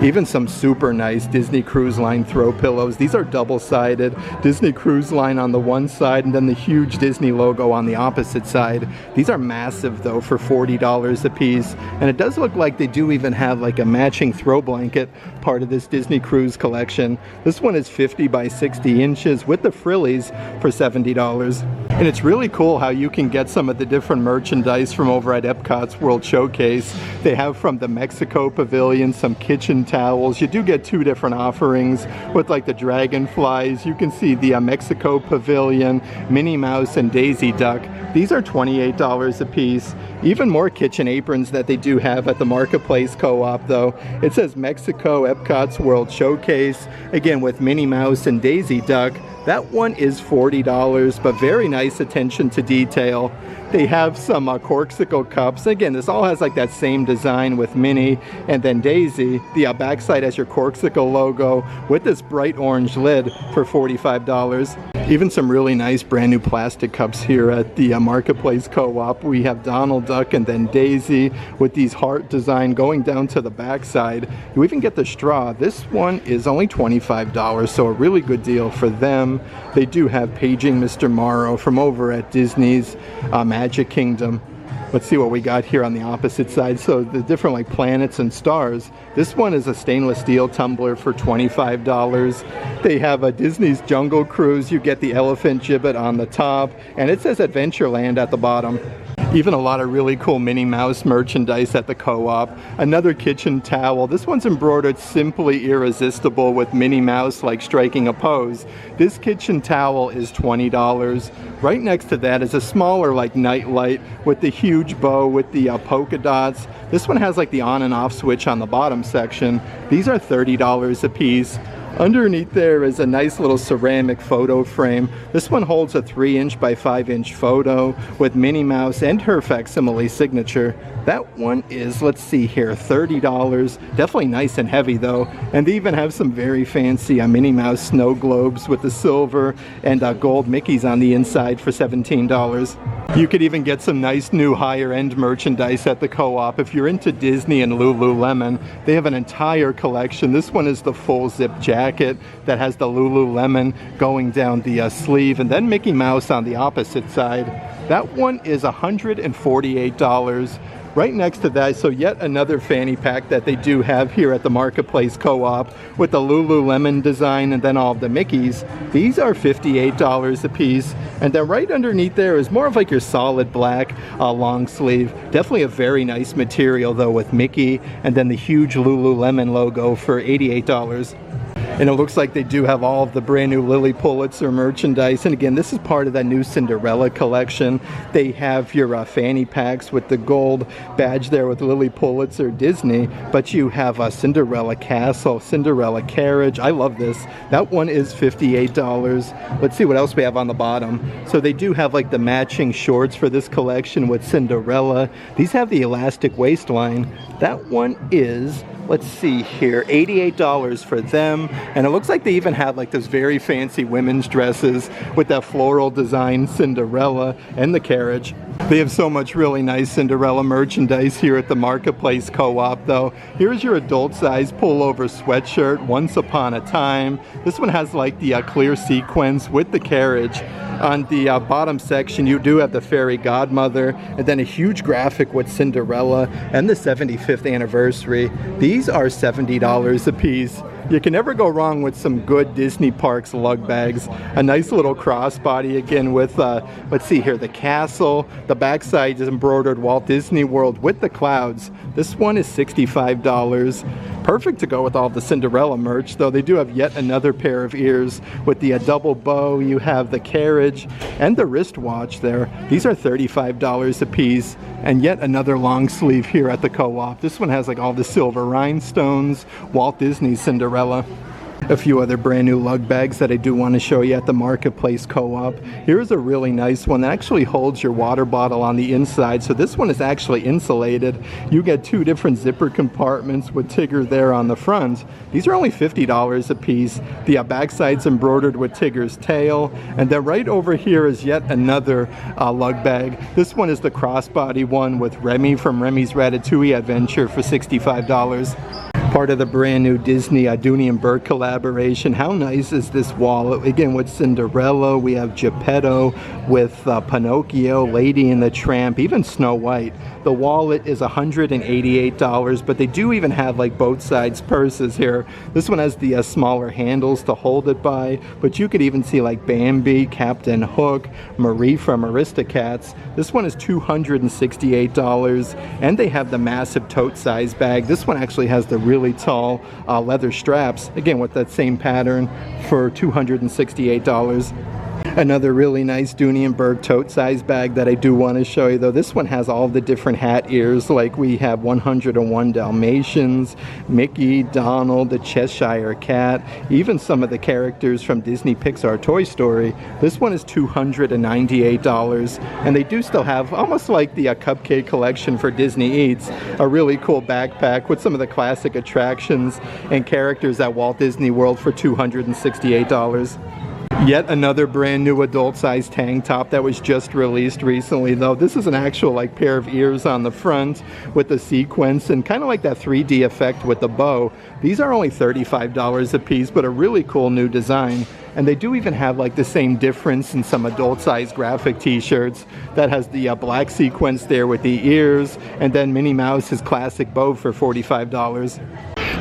Even some super nice Disney Cruise Line throw pillows. These are double-sided. Disney Cruise Line on the one side and then the huge Disney logo on the opposite side. These are massive though for $40 a piece. And it does look like they do even have like a matching throw blanket, part of this Disney Cruise collection. This one is 50 by 60 inches with the frillies for $70. And it's really cool how you can get some of the different merchandise from over at Epcot's World Showcase. They have from the Mexico Pavilion some kitchen towels. You do get 2 different offerings with like the dragonflies. You can see the Mexico Pavilion, Minnie Mouse, and Daisy Duck. These are $28 a piece. Even more kitchen aprons that they do have at the Marketplace Co-op though. It says Mexico Epcot's World Showcase, again with Minnie Mouse and Daisy Duck. That one is $40, but very nice attention to detail. They have some corksicle cups. Again, this all has like that same design with Minnie and then Daisy. The backside has your corksicle logo with this bright orange lid for $45. Even some really nice brand new plastic cups here at the Marketplace Co-op. We have Donald Duck and then Daisy with these heart design going down to the backside. You even get the straw. This one is only $25, so a really good deal for them. They do have Paging Mr. Morrow from over at Disney's Magic Kingdom. Let's see what we got here on the opposite side. So the different like planets and stars. This one is a stainless steel tumbler for $25. They have a Disney's Jungle Cruise. You get the elephant gibbet on the top, and it says Adventureland at the bottom. Even a lot of really cool Minnie Mouse merchandise at the Co-op. Another kitchen towel. This one's embroidered Simply Irresistible with Minnie Mouse like striking a pose. This kitchen towel is $20. Right next to that is a smaller like night light with the huge bow with the polka dots. This one has like the on and off switch on the bottom section. These are $30 a piece. Underneath there is a nice little ceramic photo frame. This one holds a 3-inch by 5-inch photo with Minnie Mouse and her facsimile signature. That one is, let's see here, $30. Definitely nice and heavy though. And they even have some very fancy Minnie Mouse snow globes with the silver and gold Mickeys on the inside for $17. You could even get some nice new higher end merchandise at the Co-op. If you're into Disney and Lululemon, they have an entire collection. This one is the full zip jacket that has the Lululemon going down the sleeve, and then Mickey Mouse on the opposite side. That one is $148. Right next to that, so yet another fanny pack that they do have here at the Marketplace Co-op with the Lululemon design and then all of the Mickeys. These are $58 a piece. And then right underneath there is more of like your solid black long sleeve. Definitely a very nice material though with Mickey and then the huge Lululemon logo for $88. And it looks like they do have all of the brand new Lily Pulitzer merchandise. And again, this is part of that new Cinderella collection. They have your fanny packs with the gold badge there with Lily Pulitzer Disney. But you have a Cinderella Castle, Cinderella Carriage. I love this. That one is $58. Let's see what else we have on the bottom. So they do have like the matching shorts for this collection with Cinderella. These have the elastic waistline. That one is, let's see here, $88 for them. And it looks like they even have like those very fancy women's dresses with that floral design Cinderella and the carriage. They have so much really nice Cinderella merchandise here at the Marketplace Co-op though. Here's your adult size pullover sweatshirt, Once Upon a Time. This one has like the clear sequins with the carriage. On the bottom section you do have the fairy godmother, and then a huge graphic with Cinderella and the 75th anniversary. These are $70 a piece. You can never go wrong with some good Disney Parks lug bags. A nice little crossbody again with, let's see here, the castle. The backside is embroidered Walt Disney World with the clouds. This one is $65. Perfect to go with all the Cinderella merch, though they do have yet another pair of ears with the double bow. You have the carriage and the wristwatch there. These are $35 a piece. And yet another long sleeve here at the Co-op. This one has like all the silver rhinestones, Walt Disney Cinderella. A few other brand new lug bags that I do want to show you at the Marketplace Co-op. Here's a really nice one that actually holds your water bottle on the inside. So this one is actually insulated. You get two different zipper compartments with Tigger there on the front. These are only $50 a piece. The backside's embroidered with Tigger's tail. And then right over here is yet another lug bag. This one is the crossbody one with Remy from Remy's Ratatouille Adventure for $65. Part of the brand new Disney Dooney and Burke collaboration. How nice is this wall? Again, with Cinderella, we have Geppetto with Pinocchio, Lady and the Tramp, even Snow White. The wallet is $188, but they do even have like both sides purses here. This one has the smaller handles to hold it by, but you could even see like Bambi, Captain Hook, Marie from Aristocats. This one is $268, and they have the massive tote size bag. This one actually has the really tall leather straps, again with that same pattern, for $268. Another really nice Dooney and Burke tote size bag that I do want to show you though. This one has all the different hat ears, like we have 101 Dalmatians, Mickey, Donald, the Cheshire Cat, even some of the characters from Disney Pixar Toy Story. This one is $298, and they do still have almost like the cupcake collection for Disney Eats, a really cool backpack with some of the classic attractions and characters at Walt Disney World for $268. Yet another brand new adult size tank top that was just released recently though. This is an actual like pair of ears on the front with the sequins and kind of like that 3D effect with the bow. These are only $35 a piece, but a really cool new design. And they do even have like the same difference in some adult size graphic t-shirts that has the black sequence there with the ears, and then Minnie Mouse's classic bow for $45.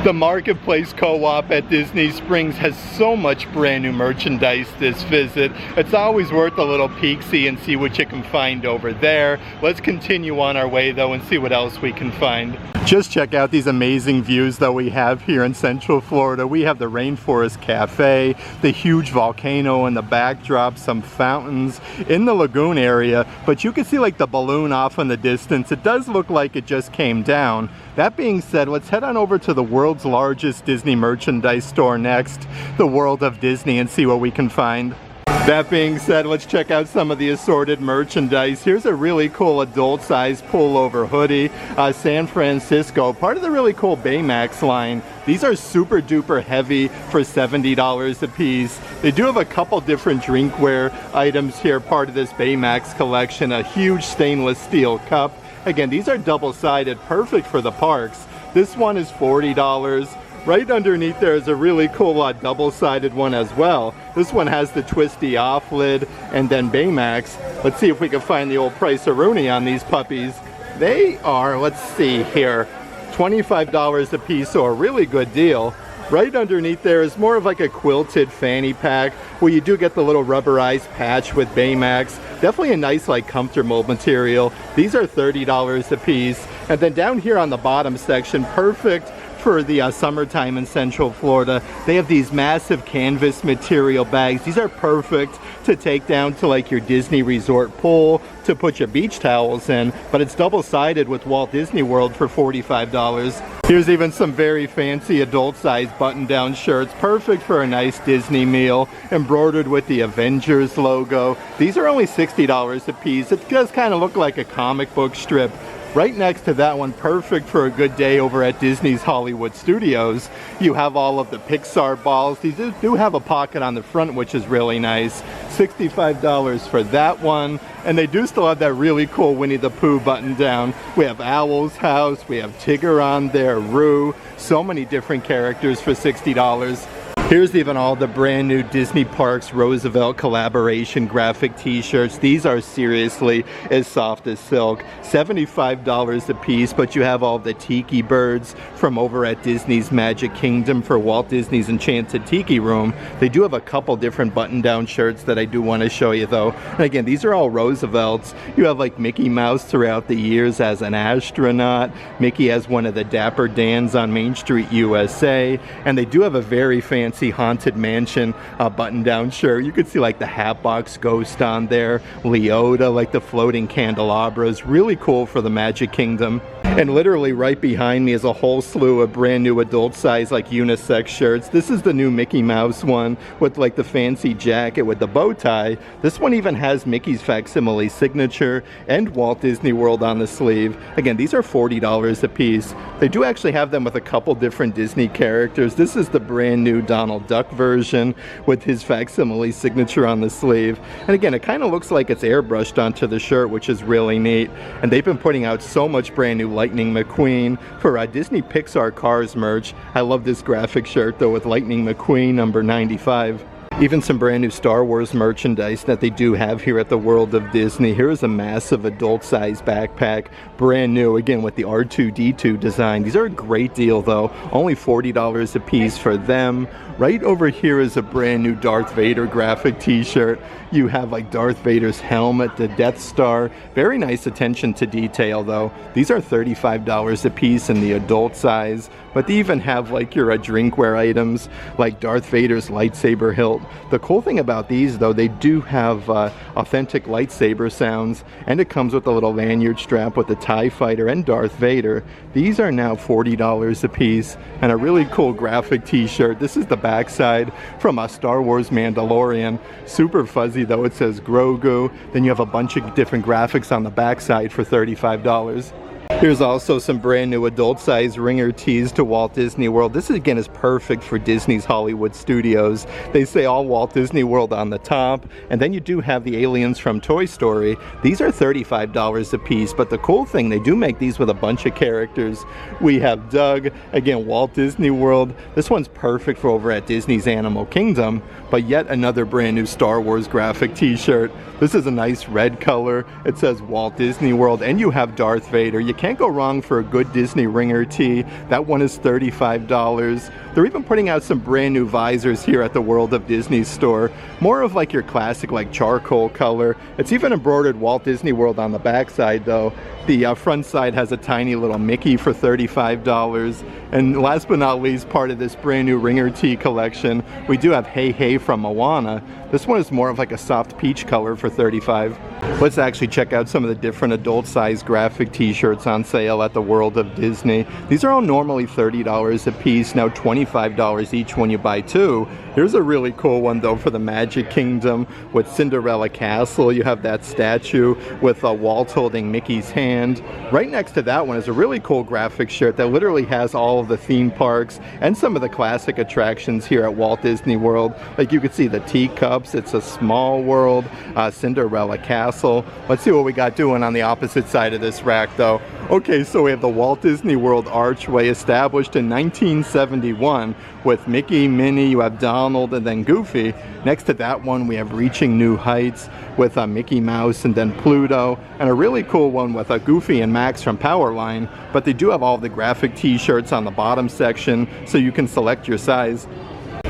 The Marketplace Co-op at Disney Springs has so much brand new merchandise this visit. It's always worth a little peek-see and see what you can find over there. Let's continue on our way though and see what else we can find. Just check out these amazing views that we have here in Central Florida. We have the Rainforest Cafe, the huge volcano in the backdrop, some fountains in the lagoon area, but you can see like the balloon off in the distance. It does look like it just came down. That being said, let's head on over to the world's largest Disney merchandise store next, the World of Disney, and see what we can find. That being said, let's check out some of the assorted merchandise. Here's a really cool adult size pullover hoodie, San Francisco, part of the really cool Baymax line. These are super duper heavy for $70 a piece. They do have a couple different drinkware items here, part of this Baymax collection. A huge stainless steel cup. Again, these are double-sided, perfect for the parks. This one is $40. Right underneath there is a really cool double-sided one as well. This one has the twisty off lid and then Baymax. Let's see if we can find the old price-a-rooney on these puppies. They are, let's see here, $25 a piece, so a really good deal. Right underneath there is more of like a quilted fanny pack where you do get the little rubberized patch with Baymax. Definitely a nice like comfortable material. These are $30 a piece. And then down here on the bottom section, perfect for the summertime in Central Florida, they have these massive canvas material bags. These are perfect to take down to like your Disney resort pool to put your beach towels in, but it's double-sided with Walt Disney World for $45. Here's even some very fancy adult-sized button-down shirts, perfect for a nice Disney meal, embroidered with the Avengers logo. These are only $60 a piece. It does kind of look like a comic book strip. Right next to that one, perfect for a good day over at Disney's Hollywood Studios, you have all of the Pixar balls. These do have a pocket on the front, which is really nice. $65 for that one. And they do still have that really cool Winnie the Pooh button down. We have Owl's House, we have Tigger on there, Roo, so many different characters for $60. Here's even all the brand new Disney Parks Roosevelt collaboration graphic t-shirts. These are seriously as soft as silk. $75 a piece, but you have all the tiki birds from over at Disney's Magic Kingdom for Walt Disney's Enchanted Tiki Room. They do have a couple different button-down shirts that I do want to show you though. And again, these are all Roosevelts. You have like Mickey Mouse throughout the years as an astronaut. Mickey as one of the Dapper Dans on Main Street, USA. And they do have a very fancy Haunted Mansion button-down shirt. You could see like the Hatbox Ghost on there, Leota, like the floating candelabras. Really cool for the Magic Kingdom. And literally right behind me is a whole slew of brand new adult size like unisex shirts. This is the new Mickey Mouse one with like the fancy jacket with the bow tie. This one even has Mickey's facsimile signature and Walt Disney World on the sleeve. Again, these are $40 a piece. They do actually have them with a couple different Disney characters. This is the brand new Donald Duck version with his facsimile signature on the sleeve. And again, it kind of looks like it's airbrushed onto the shirt, which is really neat. And they've been putting out so much brand new Lightning McQueen for Disney Pixar Cars merch. I love this graphic shirt though with Lightning McQueen number 95. Even some brand new Star Wars merchandise that they do have here at the World of Disney. Here is a massive adult size backpack, brand new, again with the R2-D2 design. These are a great deal though, only $40 a piece for them. Right over here is a brand new Darth Vader graphic t-shirt. You have like Darth Vader's helmet, the Death Star. Very nice attention to detail though. These are $35 a piece in the adult size, but they even have like your drinkware items like Darth Vader's lightsaber hilt. The cool thing about these though, they do have authentic lightsaber sounds, and it comes with a little lanyard strap with the TIE Fighter and Darth Vader. These are now $40 a piece, and a really cool graphic t-shirt. This is the backside from a Star Wars Mandalorian. Super fuzzy though, it says Grogu. Then you have a bunch of different graphics on the backside for $35. Here's also some brand new adult size ringer tees to Walt Disney World. This again is perfect for Disney's Hollywood Studios. They say all Walt Disney World on the top, and then you do have the aliens from Toy Story. These are $35 a piece, but the cool thing, they do make these with a bunch of characters. We have Doug, again Walt Disney World. This one's perfect for over at Disney's Animal Kingdom, but yet another brand new Star Wars graphic t-shirt. This is a nice red color. It says Walt Disney World, and you have Darth Vader. You can't go wrong for a good Disney ringer tee. That one is $35. They're even putting out some brand new visors here at the World of Disney store. More of like your classic like charcoal color. It's even embroidered Walt Disney World on the backside though. The front side has a tiny little Mickey for $35. And last but not least, part of this brand new ringer tee collection, we do have Hey Hey from Moana. This one is more of like a soft peach color for $35. Let's actually check out some of the different adult size graphic t-shirts on sale at the World of Disney. These are all normally $30 a piece, now $25 each when you buy two. Here's a really cool one though for the Magic Kingdom with Cinderella Castle. You have that statue with Walt holding Mickey's hand. Right next to that one is a really cool graphic shirt that literally has all of the theme parks and some of the classic attractions here at Walt Disney World. Like you can see the teacups, It's a Small World, Cinderella Castle. Let's see what we got doing on the opposite side of this rack though. Okay, so we have the Walt Disney World Archway, established in 1971 with Mickey, Minnie, you have Donald, and then Goofy. Next to that one, we have Reaching New Heights with Mickey Mouse and then Pluto, and a really cool one with Goofy and Max from Powerline. But they do have all the graphic t-shirts on the bottom section, so you can select your size.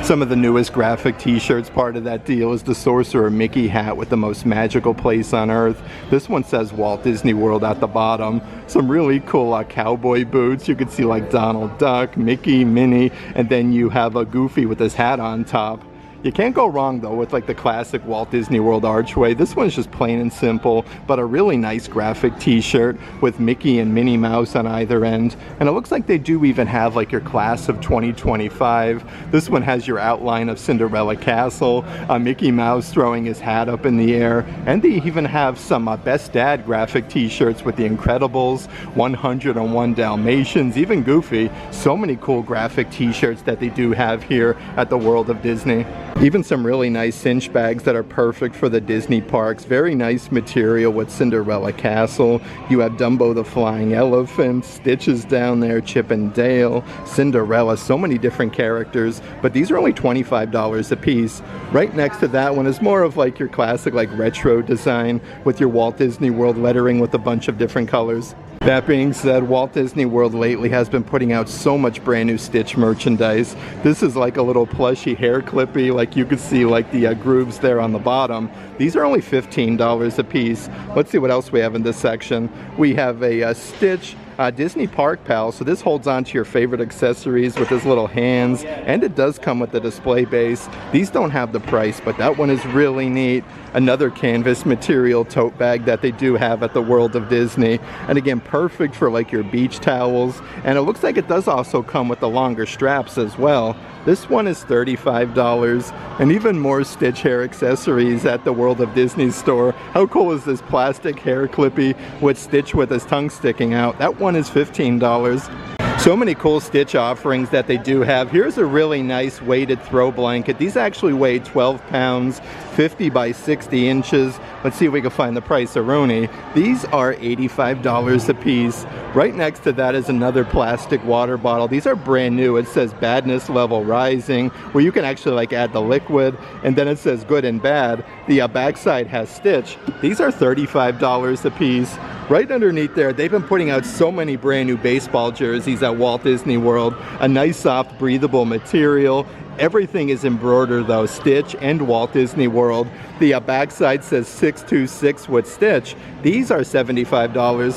Some of the newest graphic t-shirts, part of that deal is the Sorcerer Mickey hat with the most magical place on earth. This one says Walt Disney World at the bottom. Some really cool cowboy boots. You can see like Donald Duck, Mickey, Minnie, and then you have a Goofy with his hat on top. You can't go wrong though with like the classic Walt Disney World archway. This one's just plain and simple, but a really nice graphic t-shirt with Mickey and Minnie Mouse on either end. And it looks like they do even have like your class of 2025. This one has your outline of Cinderella Castle, Mickey Mouse throwing his hat up in the air, and they even have some Best Dad graphic t-shirts with The Incredibles, 101 Dalmatians, even Goofy. So many cool graphic t-shirts that they do have here at the World of Disney. Even some really nice cinch bags that are perfect for the Disney parks. Very nice material with Cinderella Castle. You have Dumbo the Flying Elephant, Stitch is down there, Chip and Dale, Cinderella, so many different characters, but these are only $25 a piece. Right next to that one is more of like your classic like retro design with your Walt Disney World lettering with a bunch of different colors. That being said, Walt Disney World lately has been putting out so much brand new Stitch merchandise. This is like a little plushy hair clippy, like you could see like the grooves there on the bottom. These are only $15 a piece. Let's see what else we have in this section. We have a Stitch Disney Park Pal, so this holds on to your favorite accessories with his little hands, and it does come with the display base. These don't have the price, but that one is really neat. Another canvas material tote bag that they do have at the World of Disney, and again perfect for like your beach towels, and it looks like it does also come with the longer straps as well. This one is $35, and even more Stitch hair accessories at the World of Disney store. How cool is this plastic hair clippy with Stitch with his tongue sticking out? That one is $15. So many cool Stitch offerings that they do have. Here's a really nice weighted throw blanket. These actually weigh 12 pounds, 50 by 60 inches. Let's see if we can find the price-a-roni. These are $85 a piece. Right next to that is another plastic water bottle. These are brand new. It says badness level rising, where you can actually like add the liquid, and then it says good and bad. The backside has Stitch. These are $35 a piece. Right underneath there, they've been putting out so many brand new baseball jerseys at Walt Disney World. A nice soft breathable material. Everything is embroidered though, Stitch and Walt Disney World. The backside says 626 with Stitch. These are $75.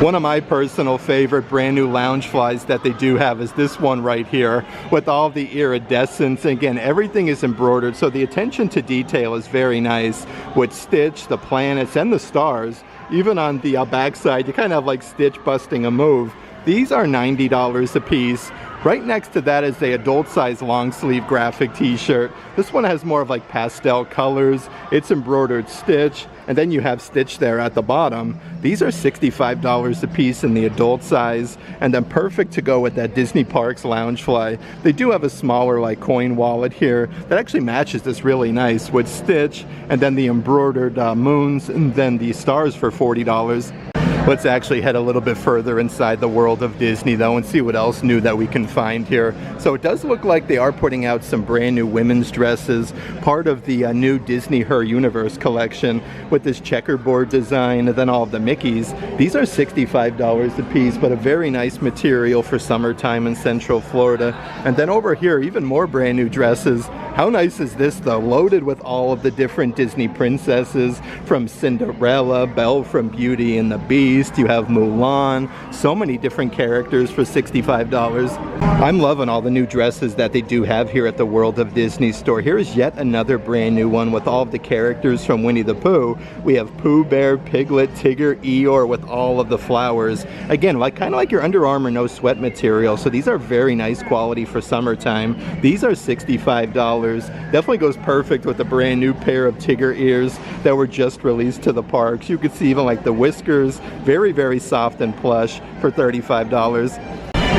One of my personal favorite brand new lounge flies that they do have is this one right here with all the iridescence. Again, everything is embroidered, so the attention to detail is very nice with Stitch, the planets, and the stars. Even on the backside, you kind of have like Stitch busting a move. These are $90 a piece. Right next to that is the adult size long sleeve graphic t-shirt. This one has more of like pastel colors. It's embroidered Stitch, and then you have Stitch there at the bottom. These are $65 a piece in the adult size, and then perfect to go with that Disney Parks lounge fly. They do have a smaller like coin wallet here that actually matches this really nice with Stitch, and then the embroidered moons, and then the stars for $40. Let's actually head a little bit further inside the World of Disney though and see what else new that we can find here. So it does look like they are putting out some brand new women's dresses, part of the new Disney Her Universe collection with this checkerboard design and then all of the Mickeys. These are $65 a piece, but a very nice material for summertime in Central Florida. And then over here, even more brand new dresses. How nice is this though? Loaded with all of the different Disney princesses, from Cinderella, Belle from Beauty and the Beast, you have Mulan, so many different characters for $65. I'm loving all the new dresses that they do have here at the World of Disney store. Here's yet another brand new one with all of the characters from Winnie the Pooh. We have Pooh Bear, Piglet, Tigger, Eeyore with all of the flowers. Again, like kind of like your Under Armour no sweat material, so these are very nice quality for summertime. These are $65. Definitely goes perfect with a brand new pair of Tigger ears that were just released to the parks. You can see even like the whiskers, very, very soft and plush for $35.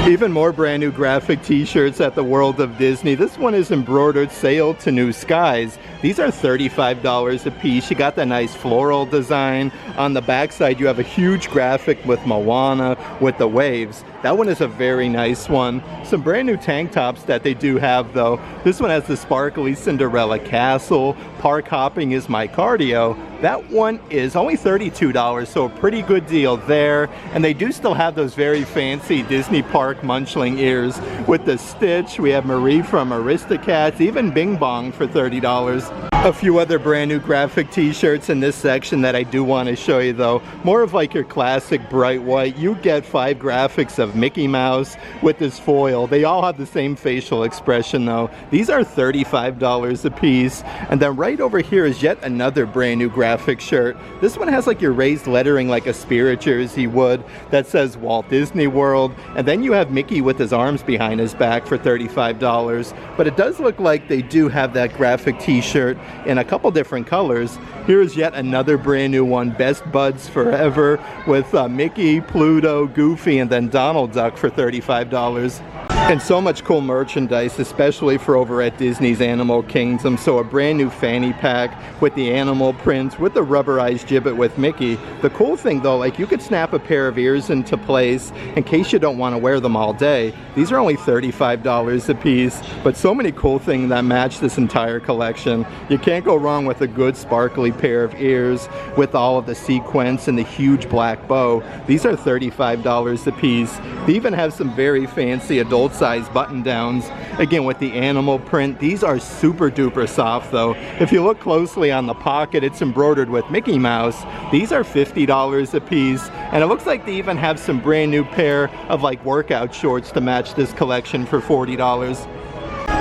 Even more brand new graphic t-shirts at the World of Disney. This one is embroidered Sail to New Skies. These are $35 a piece. You got the nice floral design. On the backside, you have a huge graphic with Moana with the waves. That one is a very nice one. Some brand new tank tops that they do have though. This one has the sparkly Cinderella Castle. Park hopping is my cardio. That one is only $32, so a pretty good deal there. And they do still have those very fancy Disney Park munchling ears with the Stitch. We have Marie from Aristocats, even Bing Bong for $30. A few other brand new graphic t-shirts in this section that I do want to show you though. More of like your classic bright white. You get 5 graphics of Mickey Mouse with this foil. They all have the same facial expression though. These are $35 a piece. And then right over here is yet another brand new graphic shirt. This one has like your raised lettering like a Spirit jersey would that says Walt Disney World. And then you have Mickey with his arms behind his back for $35. But it does look like they do have that graphic t-shirt in a couple different colors. Here's yet another brand new one, Best Buds Forever, with Mickey, Pluto, Goofy, and then Donald Duck for $35. And so much cool merchandise, especially for over at Disney's Animal Kingdom. So a brand new fanny pack with the animal print, with the rubberized gibbet with Mickey. The cool thing though, like you could snap a pair of ears into place in case you don't want to wear them all day. These are only $35 a piece, but so many cool things that match this entire collection. You can't go wrong with a good sparkly pair of ears with all of the sequins and the huge black bow. These are $35 a piece. They even have some very fancy adult size button downs, again with the animal print. These are super duper soft though. If you look closely on the pocket, it's embroidered with Mickey Mouse. These are $50 a piece, and it looks like they even have some brand new pair of like workout shorts to match this collection for $40.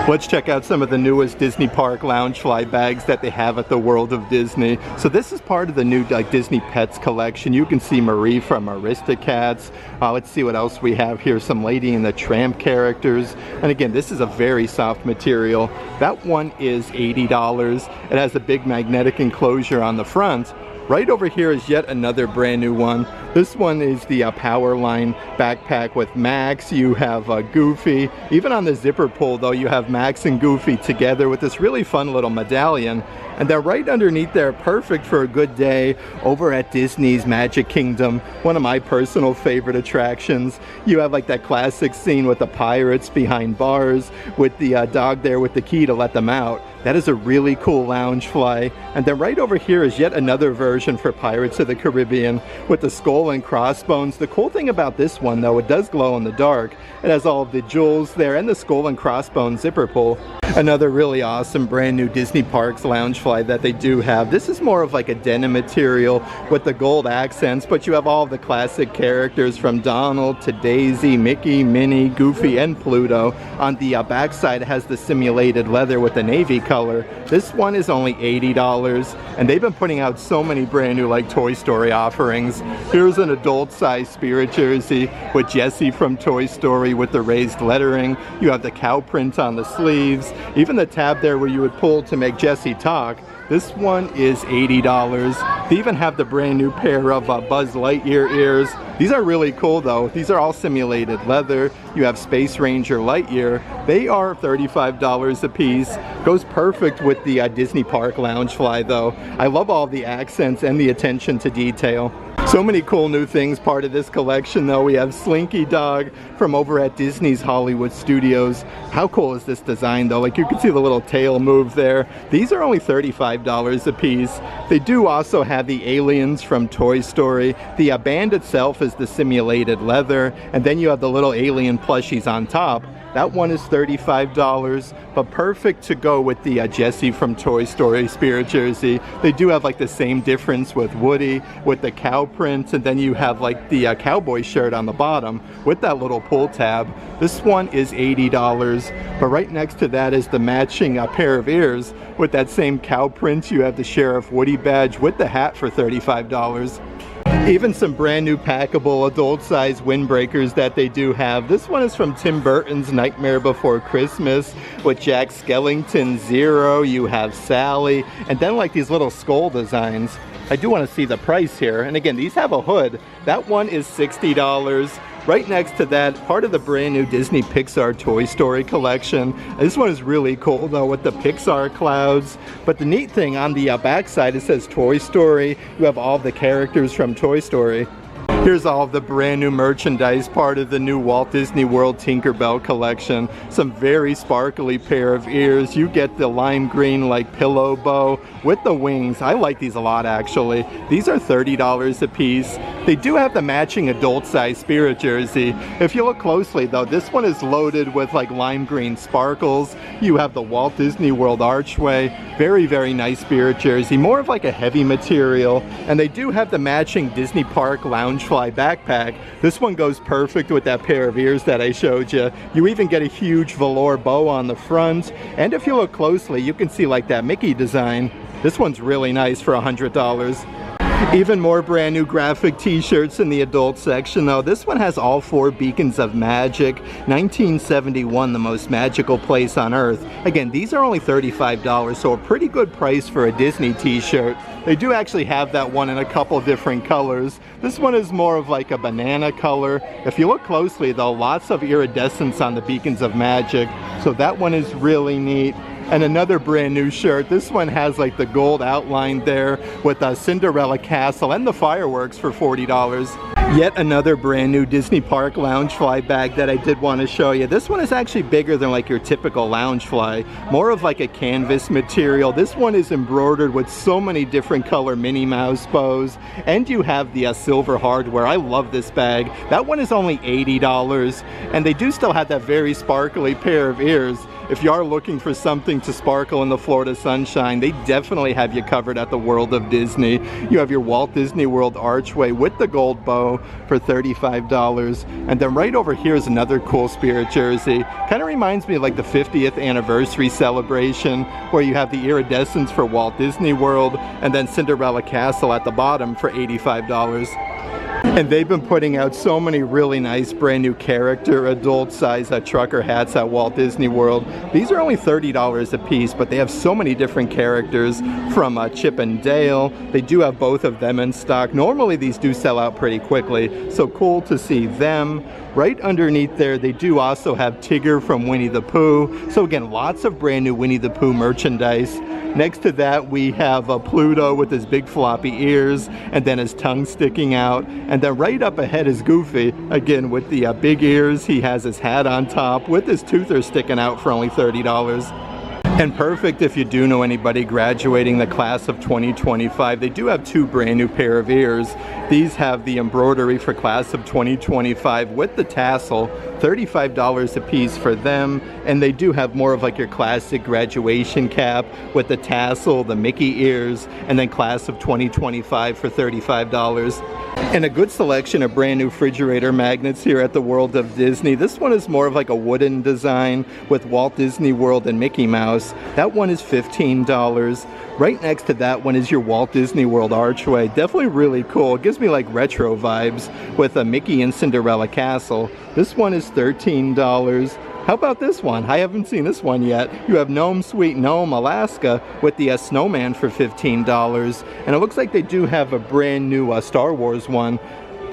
Let's check out some of the newest Disney Park Loungefly bags that they have at the World of Disney. So this is part of the new Disney Pets collection. You can see Marie from Aristocats. Let's see what else we have here. Some Lady and the Tramp characters. And again, this is a very soft material. That one is $80. It has a big magnetic enclosure on the front. Right over here is yet another brand new one. This one is the Powerline backpack with Max. You have Goofy. Even on the zipper pull though, you have Max and Goofy together with this really fun little medallion. And then right underneath there, perfect for a good day over at Disney's Magic Kingdom, one of my personal favorite attractions. You have like that classic scene with the pirates behind bars with the dog there with the key to let them out. That is a really cool Loungefly. And then right over here is yet another version for Pirates of the Caribbean with the skull and crossbones. The cool thing about this one though, it does glow in the dark. It has all of the jewels there and the skull and crossbones zipper pull. Another really awesome brand new Disney Parks Loungefly that they do have. This is more of like a denim material with the gold accents, but you have all of the classic characters from Donald to Daisy, Mickey, Minnie, Goofy, and Pluto. On the backside, it has the simulated leather with the navy color. This one is only $80, and they've been putting out so many brand new like Toy Story offerings. Here's an adult size Spirit jersey with Jessie from Toy Story with the raised lettering. You have the cow print on the sleeves, even the tab there where you would pull to make Jessie talk. This one is $80. They even have the brand new pair of Buzz Lightyear ears. These are really cool though. These are all simulated leather. You have Space Ranger Lightyear. They are $35 a piece. Goes perfect with the Disney Park Loungefly though. I love all the accents and the attention to detail. So many cool new things part of this collection though. We have Slinky Dog from over at Disney's Hollywood Studios. How cool is this design though? Like you can see the little tail move there. These are only $35 a piece. They do also have the aliens from Toy Story. The band itself is the simulated leather, and then you have the little alien plushies on top. That one is $35, but perfect to go with the Jessie from Toy Story Spirit jersey. They do have like the same difference with Woody, with the cow print, and then you have like the cowboy shirt on the bottom with that little pull tab. This one is $80, but right next to that is the matching pair of ears with that same cow print. You have the Sheriff Woody badge with the hat for $35. Even some brand new packable adult size windbreakers that they do have. This one is from Tim Burton's Nightmare Before Christmas with Jack Skellington, Zero. You have Sally, and then like these little skull designs. I do want to see the price here. And again, these have a hood. That one is $60. Right next to that, part of the brand new Disney Pixar Toy Story collection. This one is really cool though with the Pixar clouds. But the neat thing on the backside, it says Toy Story. You have all the characters from Toy Story. Here's all of the brand new merchandise, part of the new Walt Disney World Tinkerbell collection. Some very sparkly pair of ears. You get the lime green like pillow bow with the wings. I like these a lot actually. These are $30 a piece. They do have the matching adult size Spirit jersey. If you look closely though, this one is loaded with like lime green sparkles. You have the Walt Disney World archway. Very, very nice Spirit jersey. More of like a heavy material. And they do have the matching Disney Park Loungefly backpack. This one goes perfect with that pair of ears that I showed you. You even get a huge velour bow on the front. And if you look closely, you can see like that Mickey design. This one's really nice for $100. Even more brand new graphic t-shirts in the adult section though. This one has all 4 beacons of magic. 1971, the most magical place on earth. Again, these are only $35, so a pretty good price for a Disney t-shirt. They do actually have that one in a couple different colors. This one is more of like a banana color. If you look closely though, lots of iridescence on the beacons of magic. So that one is really neat. And another brand new shirt. This one has like the gold outline there with a Cinderella castle and the fireworks for $40. Yet another brand new Disney Park Loungefly bag that I did want to show you. This one is actually bigger than like your typical Loungefly. More of like a canvas material. This one is embroidered with so many different color Minnie Mouse bows. And you have the silver hardware. I love this bag. That one is only $80. And they do still have that very sparkly pair of ears. If you are looking for something to sparkle in the Florida sunshine, they definitely have you covered at the World of Disney. You have your Walt Disney World archway with the gold bow for $35. And then right over here is another cool Spirit jersey. Kind of reminds me of like the 50th anniversary celebration where you have the iridescence for Walt Disney World and then Cinderella Castle at the bottom for $85. And they've been putting out so many really nice brand new character adult size trucker hats at Walt Disney World. These are only $30 a piece, but they have so many different characters from Chip and Dale. They do have both of them in stock. Normally these do sell out pretty quickly, so cool to see them. Right underneath there, they do also have Tigger from Winnie the Pooh. So again, lots of brand new Winnie the Pooh merchandise. Next to that, we have Pluto with his big floppy ears and then his tongue sticking out. And then right up ahead is Goofy, again with the big ears. He has his hat on top with his toother sticking out for only $30. And perfect if you do know anybody graduating the class of 2025. They do have 2 brand new pair of ears. These have the embroidery for class of 2025 with the tassel, $35 a piece for them. And they do have more of like your classic graduation cap with the tassel, the Mickey ears, and then class of 2025 for $35. And a good selection of brand new refrigerator magnets here at the World of Disney. This one is more of like a wooden design with Walt Disney World and Mickey Mouse. That one is $15. Right next to that one is your Walt Disney World archway. Definitely really cool. It gives me like retro vibes with a Mickey and Cinderella castle. This one is $13. How about this one? I haven't seen this one yet. You have Gnome Sweet Gnome Alaska with the snowman for $15. And it looks like they do have a brand new Star Wars one.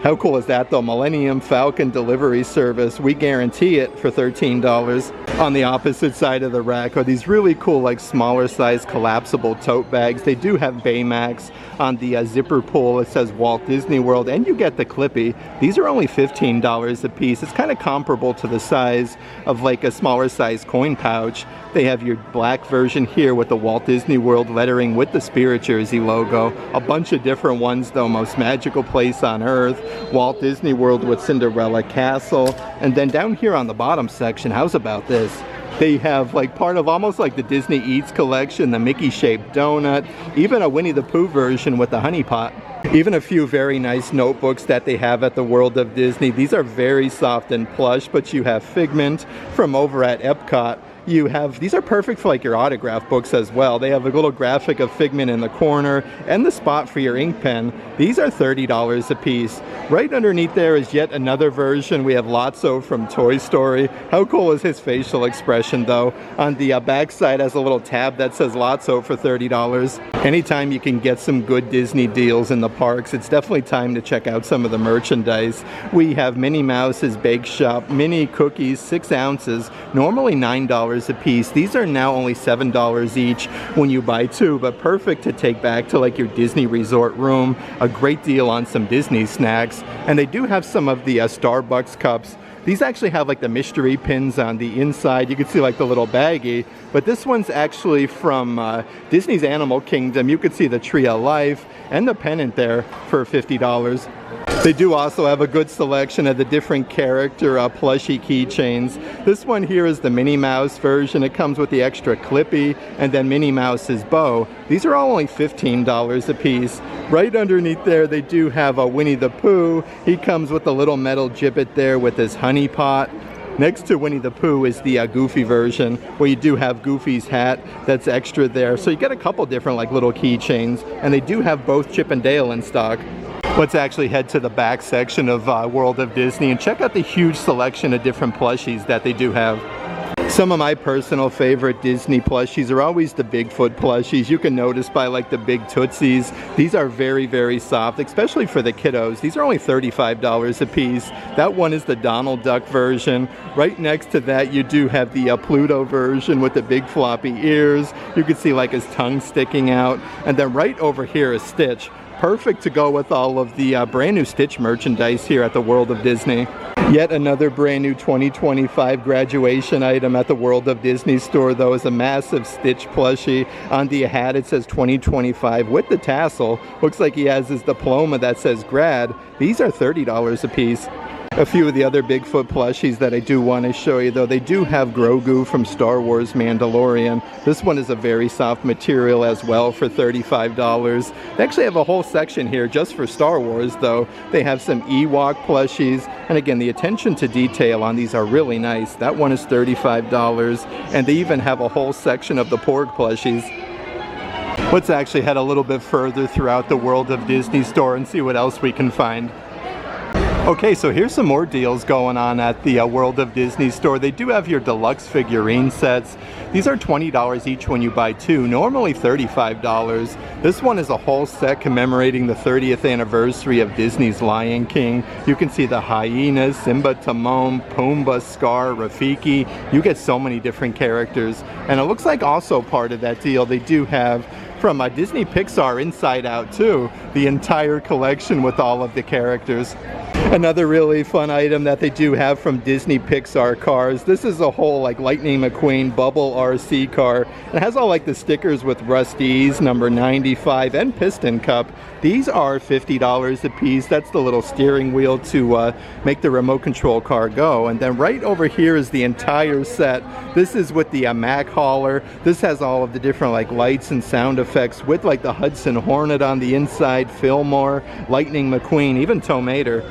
How cool is that though? Millennium Falcon delivery service. We guarantee it for $13. On the opposite side of the rack are these really cool like smaller size collapsible tote bags. They do have Baymax on the zipper pull. It says Walt Disney World and you get the Clippy. These are only $15 a piece. It's kind of comparable to the size of like a smaller size coin pouch. They have your black version here with the Walt Disney World lettering with the Spirit jersey logo. A bunch of different ones though. Most magical place on earth. Walt Disney World with Cinderella Castle. And then down here on the bottom section, how's about this? They have like part of almost like the Disney Eats collection, the Mickey shaped donut, even a Winnie the Pooh version with the honey pot. Even a few very nice notebooks that they have at the World of Disney. These are very soft and plush, but you have Figment from over at Epcot. You have, these are perfect for like your autograph books as well. They have a little graphic of Figment in the corner and the spot for your ink pen. These are $30 a piece. Right underneath there is yet another version. We have Lotso from Toy Story. How cool is his facial expression though? On the back side has a little tab that says Lotso for $30. Anytime you can get some good Disney deals in the parks, it's definitely time to check out some of the merchandise. We have Minnie Mouse's Bake Shop, mini cookies, 6 ounces, normally $9 $8 a piece. These are now only $7 each when you buy 2, but perfect to take back to like your Disney resort room. A great deal on some Disney snacks. And they do have some of the Starbucks cups. These actually have like the mystery pins on the inside. You can see like the little baggie, but this one's actually from Disney's Animal Kingdom. You could see the Tree of Life and the pennant there for $50. They do also have a good selection of the different character plushie keychains. This one here is the Minnie Mouse version. It comes with the extra Clippy and then Minnie Mouse's bow. These are all only $15 a piece. Right underneath there they do have a Winnie the Pooh. He comes with a little metal gibbet there with his honey pot. Next to Winnie the Pooh is the Goofy version, where you do have Goofy's hat that's extra there. So you get a couple different like little keychains, and they do have both Chip and Dale in stock. Let's actually head to the back section of World of Disney and check out the huge selection of different plushies that they do have. Some of my personal favorite Disney plushies are always the Bigfoot plushies. You can notice by like the big Tootsies. These are very, very soft, especially for the kiddos. These are only $35 a piece. That one is the Donald Duck version. Right next to that you do have the Pluto version with the big floppy ears. You can see like his tongue sticking out. And then right over here is Stitch. Perfect to go with all of the brand new Stitch merchandise here at the World of Disney. Yet another brand new 2025 graduation item at the World of Disney store though is a massive Stitch plushie. On the hat it says 2025 with the tassel. Looks like he has his diploma that says grad. These are $30 a piece. A few of the other Bigfoot plushies that I do want to show you though, they do have Grogu from Star Wars Mandalorian. This one is a very soft material as well for $35. They actually have a whole section here just for Star Wars though. They have some Ewok plushies, and again the attention to detail on these are really nice. That one is $35, and they even have a whole section of the Porg plushies. Let's actually head a little bit further throughout the World of Disney store and see what else we can find. Okay, so here's some more deals going on at the World of Disney store. They do have your deluxe figurine sets. These are $20 each when you buy 2, normally $35. This one is a whole set commemorating the 30th anniversary of Disney's Lion King. You can see the hyenas, Simba, Timon, Pumbaa, Scar, Rafiki. You get so many different characters. And it looks like also part of that deal they do have from Disney Pixar Inside Out too, the entire collection with all of the characters. Another really fun item that they do have from Disney Pixar cars. This is a whole like Lightning McQueen bubble RC car. It has all like the stickers with Rusty's, number 95, and Piston Cup. These are $50 a piece. That's the little steering wheel to make the remote control car go. And then right over here is the entire set. This is with the Mack hauler. This has all of the different like lights and sound effects with like the Hudson Hornet on the inside, Fillmore, Lightning McQueen, even Tomater.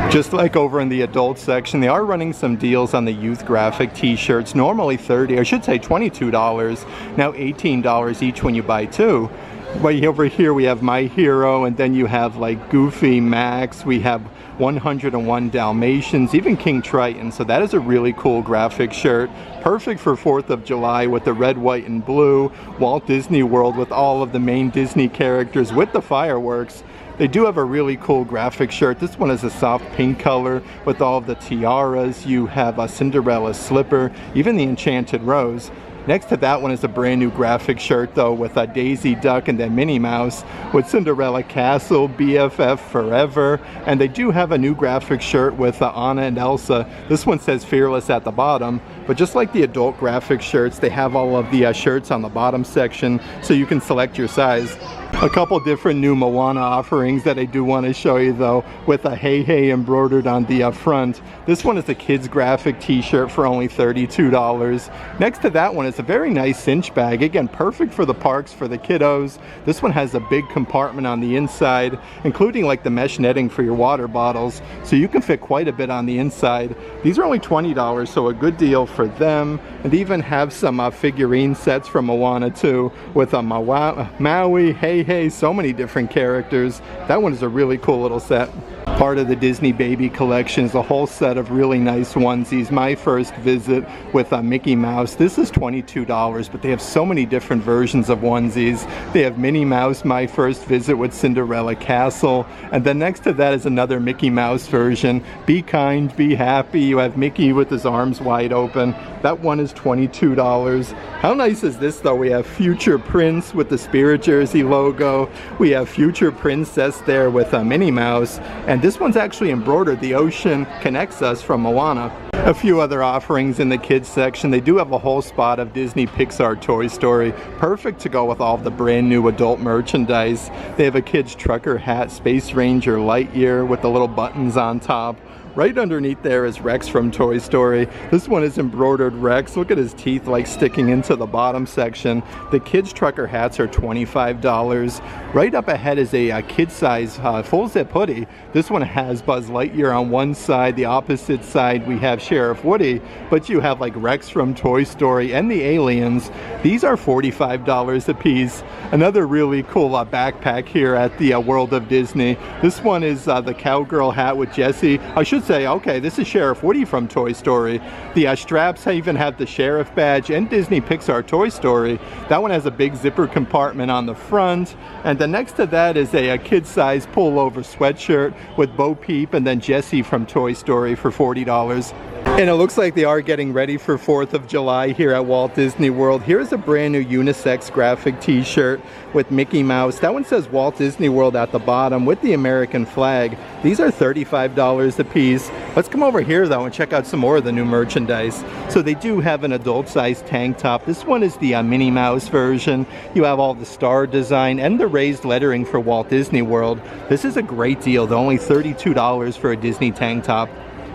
Just like over in the adult section, they are running some deals on the youth graphic t-shirts, normally $30, I should say $22, now $18 each when you buy 2. Right over here we have My Hero, and then you have like Goofy, Max, we have 101 Dalmatians, even King Triton. So that is a really cool graphic shirt. Perfect for 4th of July with the red, white, and blue. Walt Disney World with all of the main Disney characters with the fireworks. They do have a really cool graphic shirt. This one is a soft pink color with all of the tiaras. You have a Cinderella slipper, even the Enchanted Rose. Next to that one is a brand new graphic shirt though with a Daisy Duck and then Minnie Mouse with Cinderella Castle, BFF Forever, and they do have a new graphic shirt with Anna and Elsa. This one says Fearless at the bottom, but just like the adult graphic shirts, they have all of the shirts on the bottom section so you can select your size. A couple different new Moana offerings that I do want to show you though, with a Hey Hey embroidered on the front. This one is a kids graphic t-shirt for only $32. Next to that one is a very nice cinch bag, again perfect for the parks for the kiddos. This one has a big compartment on the inside, including like the mesh netting for your water bottles, so you can fit quite a bit on the inside. These are only $20, so a good deal for them. And they even have some figurine sets from Moana too, with a Maui, Hey Hey, so many different characters. That one is a really cool little set. Part of the Disney Baby collection is a whole set of really nice onesies. My first visit with Mickey Mouse. This is $22, but they have so many different versions of onesies. They have Minnie Mouse, My First Visit with Cinderella Castle, and then next to that is another Mickey Mouse version. Be Kind, Be Happy. You have Mickey with his arms wide open. That one is $22. How nice is this though? We have Future Prince with the Spirit Jersey logo. We have Future Princess there with Minnie Mouse, and this one's actually embroidered. The ocean connects us from Moana. A few other offerings in the kids section. They do have a whole spot of Disney Pixar Toy Story. Perfect to go with all the brand new adult merchandise. They have a kid's trucker hat, Space Ranger Lightyear with the little buttons on top. Right underneath there is Rex from Toy Story. This one is embroidered Rex. Look at his teeth like sticking into the bottom section. The kids' trucker hats are $25. Right up ahead is a kid-size full zip hoodie. This one has Buzz Lightyear on one side. The opposite side we have Sheriff Woody, but you have like Rex from Toy Story and the Aliens. These are $45 a piece. Another really cool backpack here at the World of Disney. This one is the cowgirl hat with Jessie. I should say, okay, this is Sheriff Woody from Toy Story. The straps even have the Sheriff badge and Disney Pixar Toy Story. That one has a big zipper compartment on the front. And then next to that is a kid-size pullover sweatshirt with Bo Peep and then Jessie from Toy Story for $40. And it looks like they are getting ready for 4th of July here at Walt Disney World. Here's a brand new unisex graphic t-shirt with Mickey Mouse. That one says Walt Disney World at the bottom with the American flag. These are $35 a piece. Let's come over here though and check out some more of the new merchandise. So they do have an adult-sized tank top. This one is the Minnie Mouse version. You have all the star design and the raised lettering for Walt Disney World. This is a great deal. They're only $32 for a Disney tank top.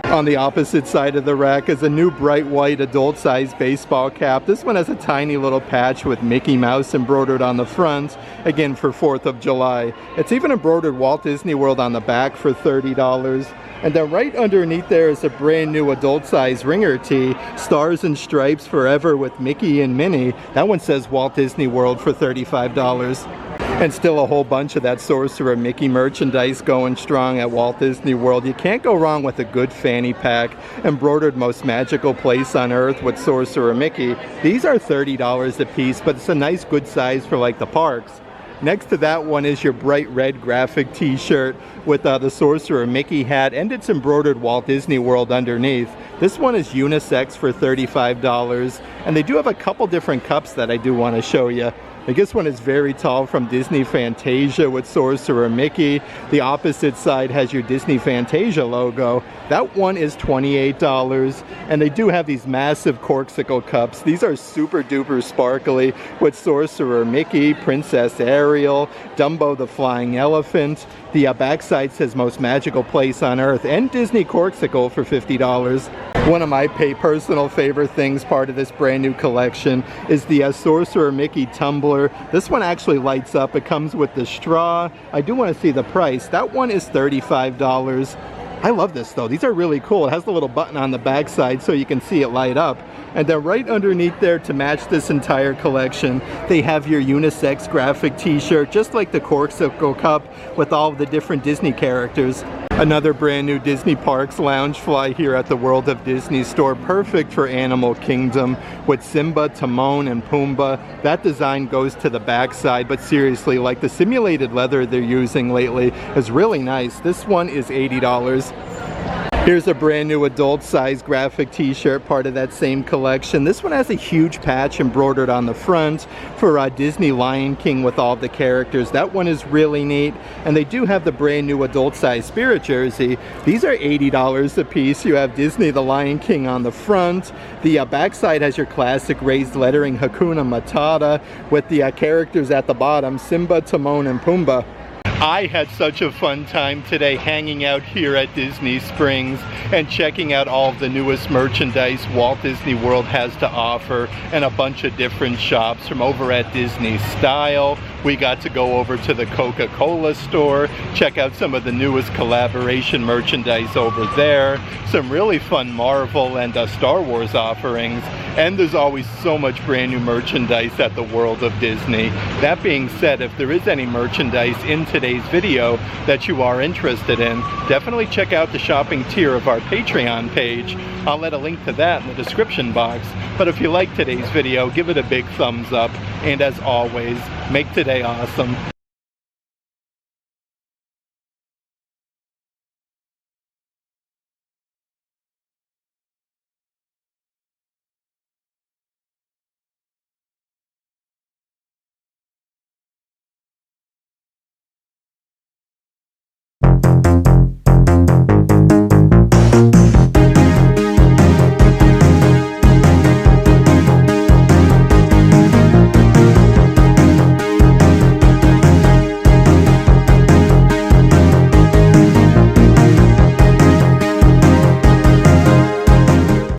On the opposite side of the rack is a new bright white adult-sized baseball cap. This one has a tiny little patch with Mickey Mouse embroidered on the front, again for 4th of July. It's even embroidered Walt Disney World on the back for $30. And then right underneath there is a brand new adult-sized ringer tee, Stars and Stripes Forever with Mickey and Minnie. That one says Walt Disney World for $35. And still a whole bunch of that Sorcerer Mickey merchandise going strong at Walt Disney World. You can't go wrong with a good fanny pack. Embroidered Most Magical Place on Earth with Sorcerer Mickey. These are $30 a piece, but it's a nice good size for like the parks. Next to that one is your bright red graphic t-shirt with the Sorcerer Mickey hat, and it's embroidered Walt Disney World underneath. This one is unisex for $35, and they do have a couple different cups that I do want to show you. This one is very tall from Disney Fantasia with Sorcerer Mickey. The opposite side has your Disney Fantasia logo. That one is $28. And they do have these massive corksicle cups. These are super duper sparkly with Sorcerer Mickey, Princess Ariel, Dumbo the Flying Elephant. The backside says Most Magical Place on Earth and Disney Corksicle for $50. One of my personal favorite things, part of this brand new collection, is the Sorcerer Mickey tumbler. This one actually lights up. It comes with the straw. I do want to see the price. That one is $35. I love this though. These are really cool. It has the little button on the back side so you can see it light up. And then right underneath there, to match this entire collection, they have your unisex graphic t-shirt, just like the Corksicle cup with all of the different Disney characters. Another brand new Disney Parks Loungefly here at the World of Disney store, perfect for Animal Kingdom with Simba, Timon, and Pumbaa. That design goes to the back side, but seriously, like the simulated leather they're using lately is really nice. This one is $80. Here's a brand new adult-sized graphic t-shirt, part of that same collection. This one has a huge patch embroidered on the front for Disney Lion King with all the characters. That one is really neat. And they do have the brand new adult-sized Spirit jersey. These are $80 a piece. You have Disney the Lion King on the front. The backside has your classic raised lettering Hakuna Matata with the characters at the bottom, Simba, Timon, and Pumbaa. I had such a fun time today hanging out here at Disney Springs and checking out all of the newest merchandise Walt Disney World has to offer, and a bunch of different shops from over at Disney Style, We got to go over to the Coca-Cola store, check out some of the newest collaboration merchandise over there, some really fun Marvel and Star Wars offerings, and there's always so much brand new merchandise at the World of Disney. That being said, if there is any merchandise in today's video that you are interested in, definitely check out the shopping tier of our Patreon page. I'll let a link to that in the description box. But if you like today's video, give it a big thumbs up, and as always, make today awesome.